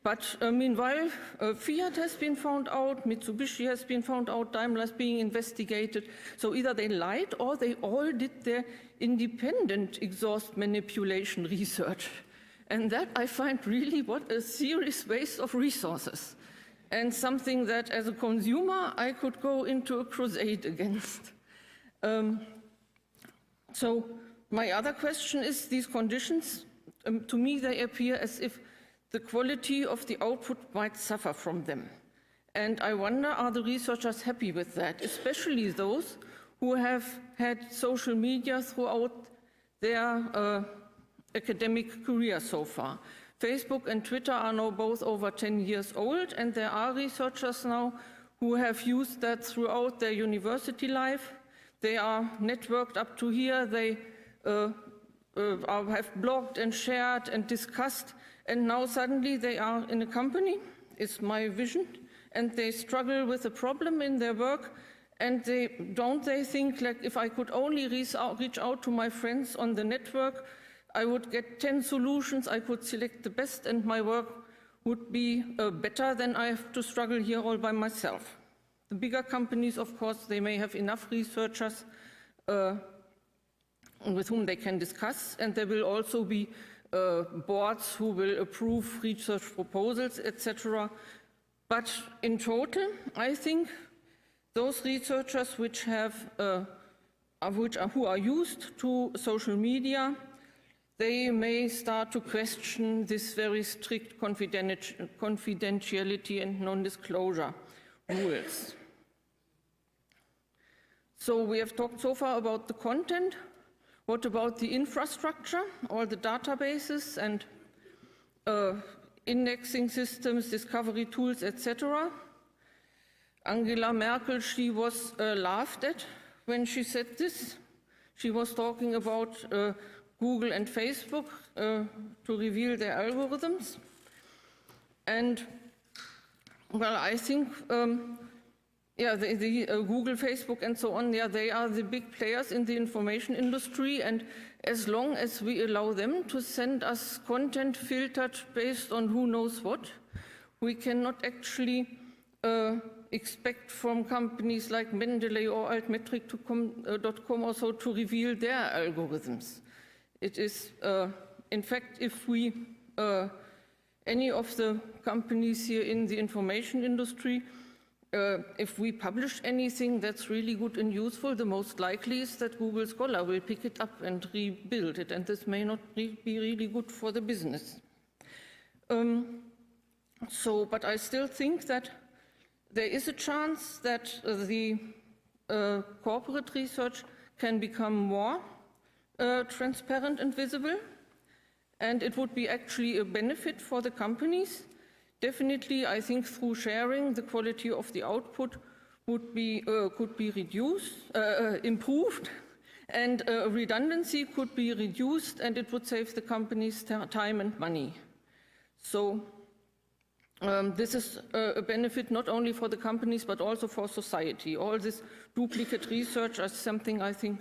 But meanwhile, Fiat has been found out, Mitsubishi has been found out, Daimler is being investigated. So either they lied or they all did their independent exhaust manipulation research. And that I find really what a serious waste of resources. And something that as a consumer I could go into a crusade against. So my other question is, these conditions, to me they appear as if the quality of the output might suffer from them. And I wonder, are the researchers happy with that, especially those who have had social media throughout their academic career so far. Facebook and Twitter are now both over 10 years old, and there are researchers now who have used that throughout their university life. They are networked up to here, they have blogged and shared and discussed, and now suddenly they are in a company, is my vision, and they struggle with a problem in their work, and they think, like, if I could only reach out to my friends on the network, I would get 10 solutions, I could select the best, and my work would be better than I have to struggle here all by myself. The bigger companies, of course, they may have enough researchers with whom they can discuss, and there will also be boards who will approve research proposals, etc. But in total, I think those researchers who are used to social media, they may start to question this very strict confidentiality and non-disclosure rules. So we have talked so far about the content. What about the infrastructure, all the databases and indexing systems, discovery tools, etc.? Angela Merkel, she was laughed at when she said this. She was talking about Google and Facebook to reveal their algorithms. And, well, I think, Google, Facebook, and so on, they are the big players in the information industry, and as long as we allow them to send us content filtered based on who knows what, we cannot actually expect from companies like Mendeley or Altmetric.com also to reveal their algorithms. It is, in fact, if we, any of the companies here in the information industry, if we publish anything that's really good and useful, the most likely is that Google Scholar will pick it up and rebuild it, and this may not be really good for the business. But I still think that there is a chance that the corporate research can become more transparent and visible, and it would be actually a benefit for the companies. Definitely, I think through sharing, the quality of the output would be, could be improved, and redundancy could be reduced, and it would save the companies time and money. So this is a benefit not only for the companies, but also for society. All this duplicate research is something I think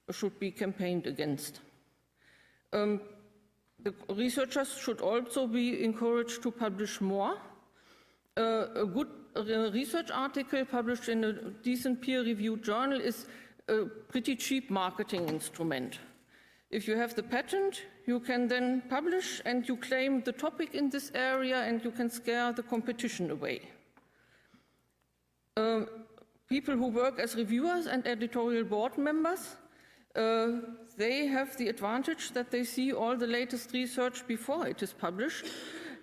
should be campaigned against. The researchers should also be encouraged to publish more. A good research article published in a decent peer-reviewed journal is a pretty cheap marketing instrument. If you have the patent, you can then publish and you claim the topic in this area and you can scare the competition away. People who work as reviewers and editorial board members, they have the advantage that they see all the latest research before it is published,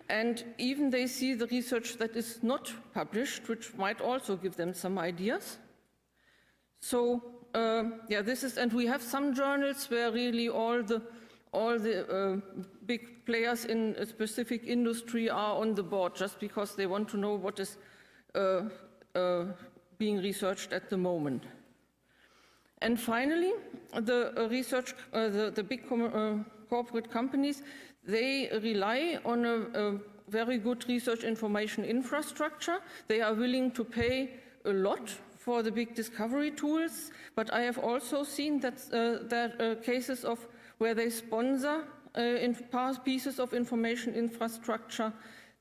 and even they see the research that is not published, which might also give them some ideas. So, this is, and we have some journals where really all the big players in a specific industry are on the board just because they want to know what is being researched at the moment. And finally, the the big corporate companies, they rely on a very good research information infrastructure. They are willing to pay a lot for the big discovery tools, but I have also seen that cases of where they sponsor pieces of information infrastructure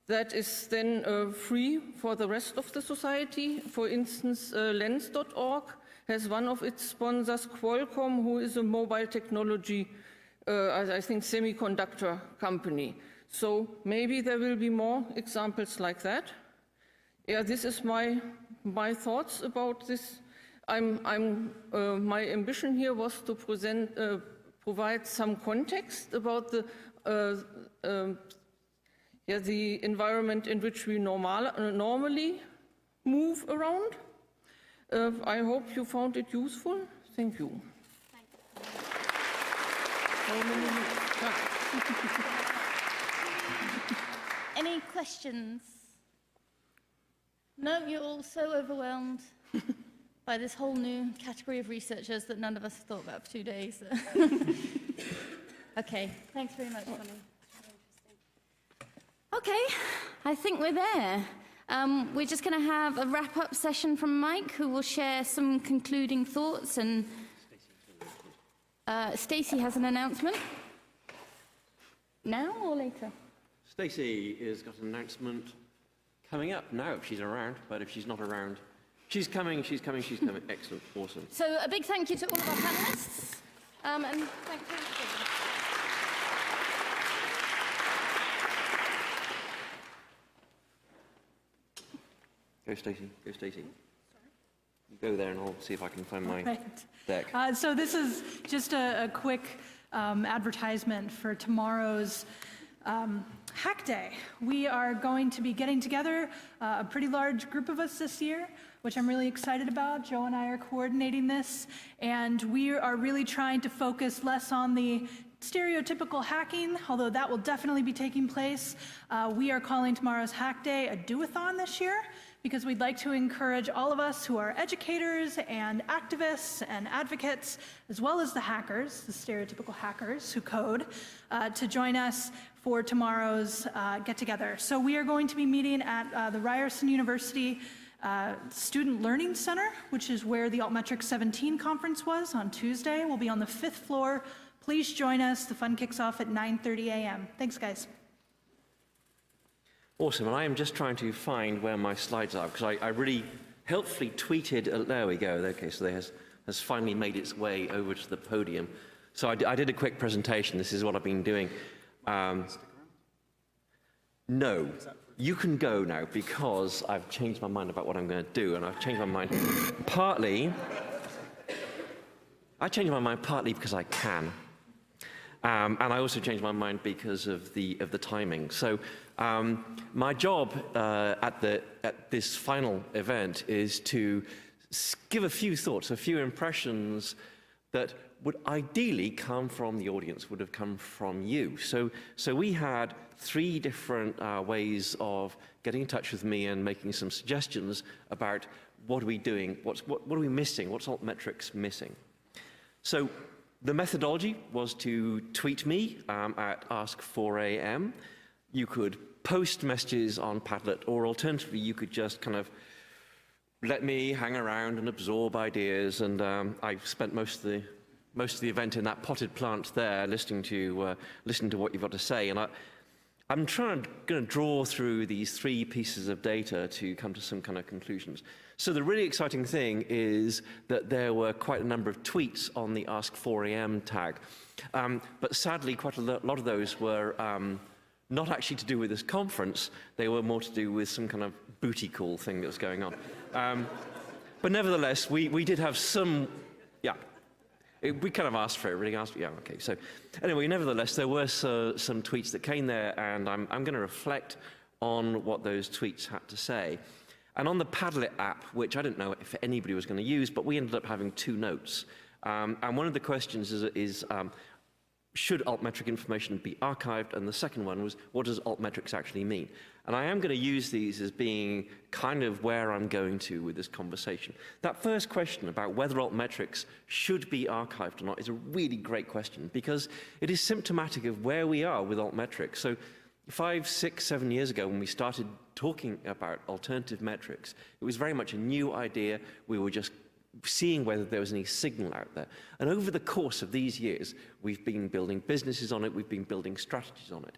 that is then free for the rest of the society. For instance, Lens.org has one of its sponsors, Qualcomm, who is a mobile technology, I think, semiconductor company. So maybe there will be more examples like that. Yeah, this is my thoughts about this. My ambition here was to provide some context about the environment in which we normally move around. I hope you found it useful. Thank you. Any questions? No, you're all so overwhelmed by this whole new category of researchers that none of us thought about for 2 days. Okay, thanks very much, Connie. Okay, I think we're there. We're just going to have a wrap-up session from Mike, who will share some concluding thoughts, and Stacey has an announcement. Now or later? Stacey has got an announcement coming up now, if she's around, but if she's not around, she's coming. Excellent, awesome. So a big thank you to all of our panelists, and thank you. Go, Stacey. Go, Stacey. You go there and I'll see if I can find my deck. So this is just a quick advertisement for tomorrow's Hack Day. We are going to be getting together, a pretty large group of us this year, which I'm really excited about. Joe and I are coordinating this, and we are really trying to focus less on the stereotypical hacking, although that will definitely be taking place. We are calling tomorrow's Hack Day a do-a-thon this year, because we'd like to encourage all of us who are educators and activists and advocates, as well as the hackers, the stereotypical hackers who code, to join us for tomorrow's get-together. So we are going to be meeting at the Ryerson University Student Learning Center, which is where the Altmetrics 17 conference was on Tuesday. We'll be on the 5th floor. Please join us. The fun kicks off at 9:30 a.m. Thanks, guys. Awesome, and I am just trying to find where my slides are, because I really helpfully tweeted, there we go, okay, so it has finally made its way over to the podium. So I did a quick presentation. This is what I've been doing. No, you can go now, because I've changed my mind about what I'm going to do, and I've changed my mind partly because I can. And I also changed my mind because of the timing. So my job at this final event is to give a few thoughts, a few impressions that would ideally come from the audience, would have come from you. So we had 3 different ways of getting in touch with me and making some suggestions about what are we doing, what are we missing, what's Altmetrics missing. So the methodology was to tweet me at ask4am. You could post messages on Padlet, or alternatively, you could just kind of let me hang around and absorb ideas. And I spent most of the event in that potted plant there, listening to what you've got to say. And I'm going to draw through these 3 pieces of data to come to some kind of conclusions. So the really exciting thing is that there were quite a number of tweets on the Ask4am tag. But sadly, quite a lot of those were not actually to do with this conference. They were more to do with some kind of booty call thing that was going on. But nevertheless, we did have some, we kind of asked for it, really asked, okay. So anyway, nevertheless, there were some tweets that came there, and I'm going to reflect on what those tweets had to say. And on the Padlet app, which I didn't know if anybody was going to use, but we ended up having 2 notes. And one of the questions is should Altmetric information be archived? And the second one was, what does Altmetrics actually mean? And I am going to use these as being kind of where I'm going to with this conversation. That first question about whether Altmetrics should be archived or not is a really great question, because it is symptomatic of where we are with Altmetrics. So 5, 6, 7 years ago, when we started talking about alternative metrics, it was very much a new idea. We were just seeing whether there was any signal out there. And over the course of these years, we've been building businesses on it, we've been building strategies on it.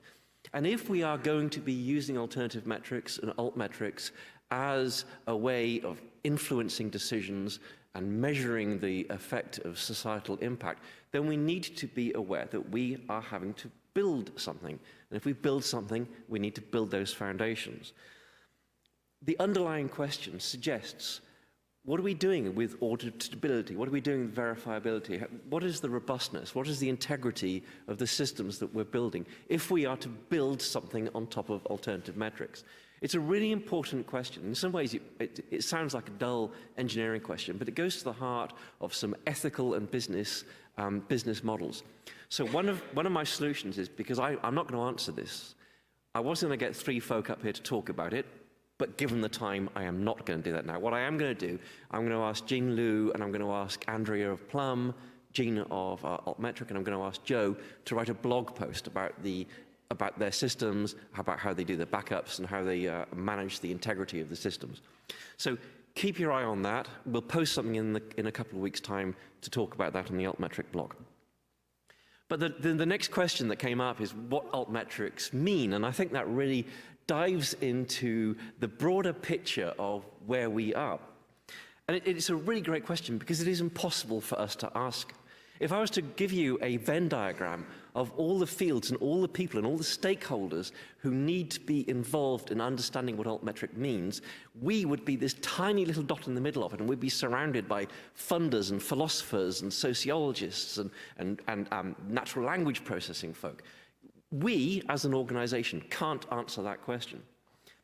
And if we are going to be using alternative metrics and altmetrics as a way of influencing decisions and measuring the effect of societal impact, then we need to be aware that we are having to build something. And if we build something, we need to build those foundations. The underlying question suggests, what are we doing with auditability? What are we doing with verifiability? What is the robustness? What is the integrity of the systems that we're building if we are to build something on top of alternative metrics? It's a really important question. In some ways, it sounds like a dull engineering question, but it goes to the heart of some ethical and business models. So one of my solutions is, because I'm not going to answer this, I was going to get 3 folk up here to talk about it, but given the time, I am not going to do that now. What I am going to do, I'm going to ask Jean Liu, and I'm going to ask Andrea of Plum, Jean of Altmetric, and I'm going to ask Joe to write a blog post about their systems, about how they do the backups, and how they manage the integrity of the systems. So keep your eye on that. We'll post something in a couple of weeks' time to talk about that on the Altmetric blog. But the next question that came up is what altmetrics mean, and I think that really dives into the broader picture of where we are. And it's a really great question, because it is impossible for us to ask. If I was to give you a Venn diagram of all the fields and all the people and all the stakeholders who need to be involved in understanding what Altmetric means, we would be this tiny little dot in the middle of it, and we'd be surrounded by funders and philosophers and sociologists and natural language processing folk. We, as an organization, can't answer that question.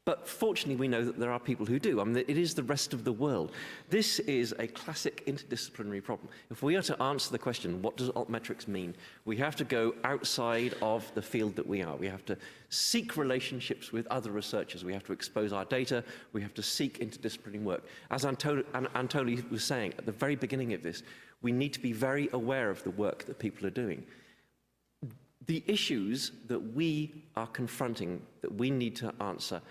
But fortunately, we know that there are people who do. I mean, it is the rest of the world. This is a classic interdisciplinary problem. If we are to answer the question, what does Altmetrics mean, we have to go outside of the field that we are. We have to seek relationships with other researchers. We have to expose our data. We have to seek interdisciplinary work. As Antoli was saying at the very beginning of this, we need to be very aware of the work that people are doing. The issues that we are confronting, that we need to answer,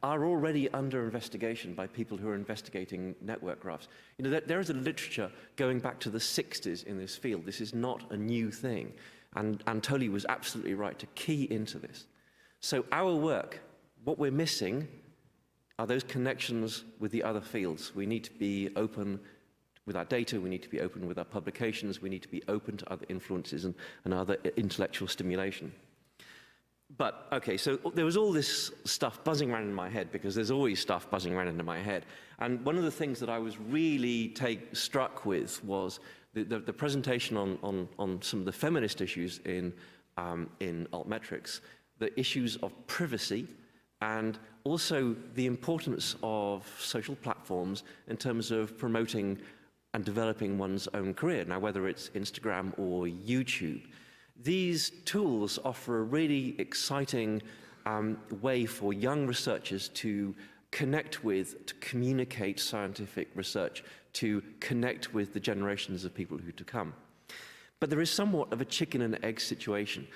are already under investigation by people who are investigating network graphs. You know, there is a literature going back to the 60s in this field. This is not a new thing. And Antoli was absolutely right to key into this. So our work, what we're missing are those connections with the other fields. We need to be open with our data, we need to be open with our publications, we need to be open to other influences and other intellectual stimulation. But, okay, so there was all this stuff buzzing around in my head, because there's always stuff buzzing around in my head. And one of the things that I was really struck with was the presentation on some of the feminist issues in Altmetrics, the issues of privacy, and also the importance of social platforms in terms of promoting and developing one's own career. Now, whether it's Instagram or YouTube, these tools offer a really exciting way for young researchers to connect with, to communicate scientific research, to connect with the generations of people who to come. But there is somewhat of a chicken and egg situation.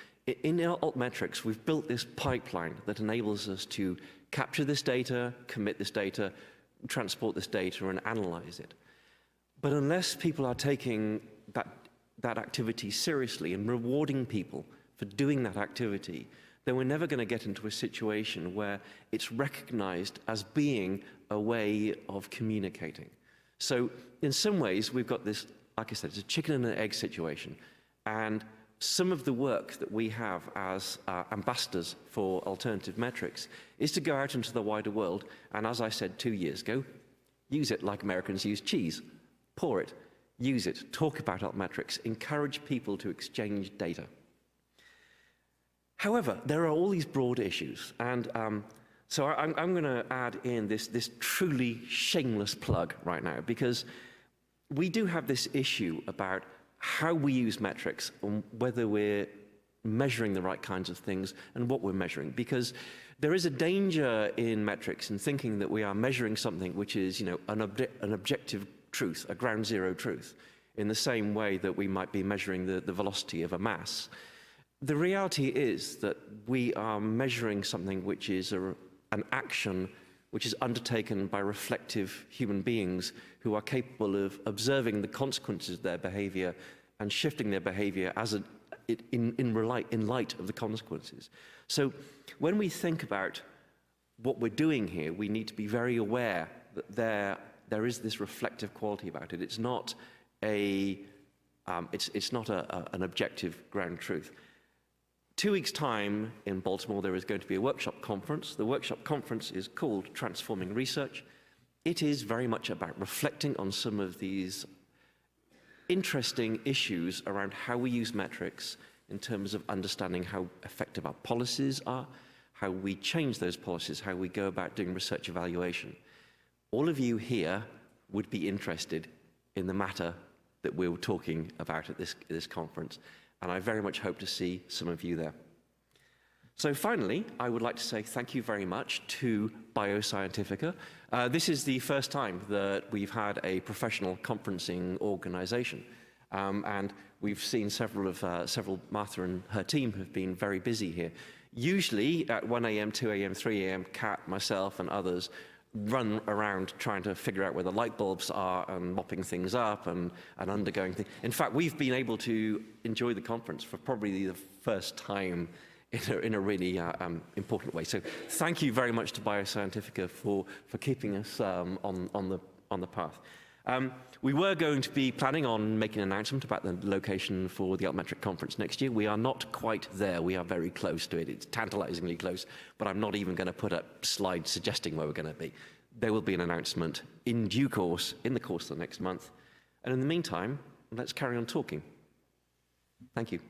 In Altmetrics, we've built this pipeline that enables us to capture this data, commit this data, transport this data, and analyze it. But unless people are taking that activity seriously and rewarding people for doing that activity, then we're never going to get into a situation where it's recognized as being a way of communicating. So in some ways, we've got this, like I said, it's a chicken and an egg situation. And some of the work that we have as ambassadors for alternative metrics is to go out into the wider world, and as I said 2 years ago, use it like Americans use cheese. Pour it, use it, talk about Altmetrics, encourage people to exchange data. However, there are all these broad issues, and so I'm going to add in this truly shameless plug right now, because we do have this issue about how we use metrics and whether we're measuring the right kinds of things and what we're measuring, because there is a danger in metrics in thinking that we are measuring something which is, you know, an objective truth, a ground zero truth, in the same way that we might be measuring the velocity of a mass. The reality is that we are measuring something which is an action which is undertaken by reflective human beings who are capable of observing the consequences of their behavior and shifting their behavior in light of the consequences. So when we think about what we're doing here, we need to be very aware that there is this reflective quality about it. It's not an objective ground truth. 2 weeks' time in Baltimore, there is going to be a workshop conference. The workshop conference is called Transforming Research. It is very much about reflecting on some of these interesting issues around how we use metrics in terms of understanding how effective our policies are, how we change those policies, how we go about doing research evaluation. All of you here would be interested in the matter that we're talking about at this conference, and I very much hope to see some of you there. So finally, I would like to say thank you very much to Bioscientifica. This is the first time that we've had a professional conferencing organization, and we've seen several, Martha and her team have been very busy here. Usually at 1 a.m., 2 a.m., 3 a.m., Kat, myself, and others run around trying to figure out where the light bulbs are and mopping things up and undergoing things. In fact, we've been able to enjoy the conference for probably the first time in a really important way. So thank you very much to Bioscientifica for keeping us on the path. We were going to be planning on making an announcement about the location for the Altmetric conference next year. We are not quite there. We are very close to it. It's tantalizingly close, but I'm not even going to put up slides suggesting where we're going to be. There will be an announcement in due course, in the course of the next month. And in the meantime, let's carry on talking. Thank you.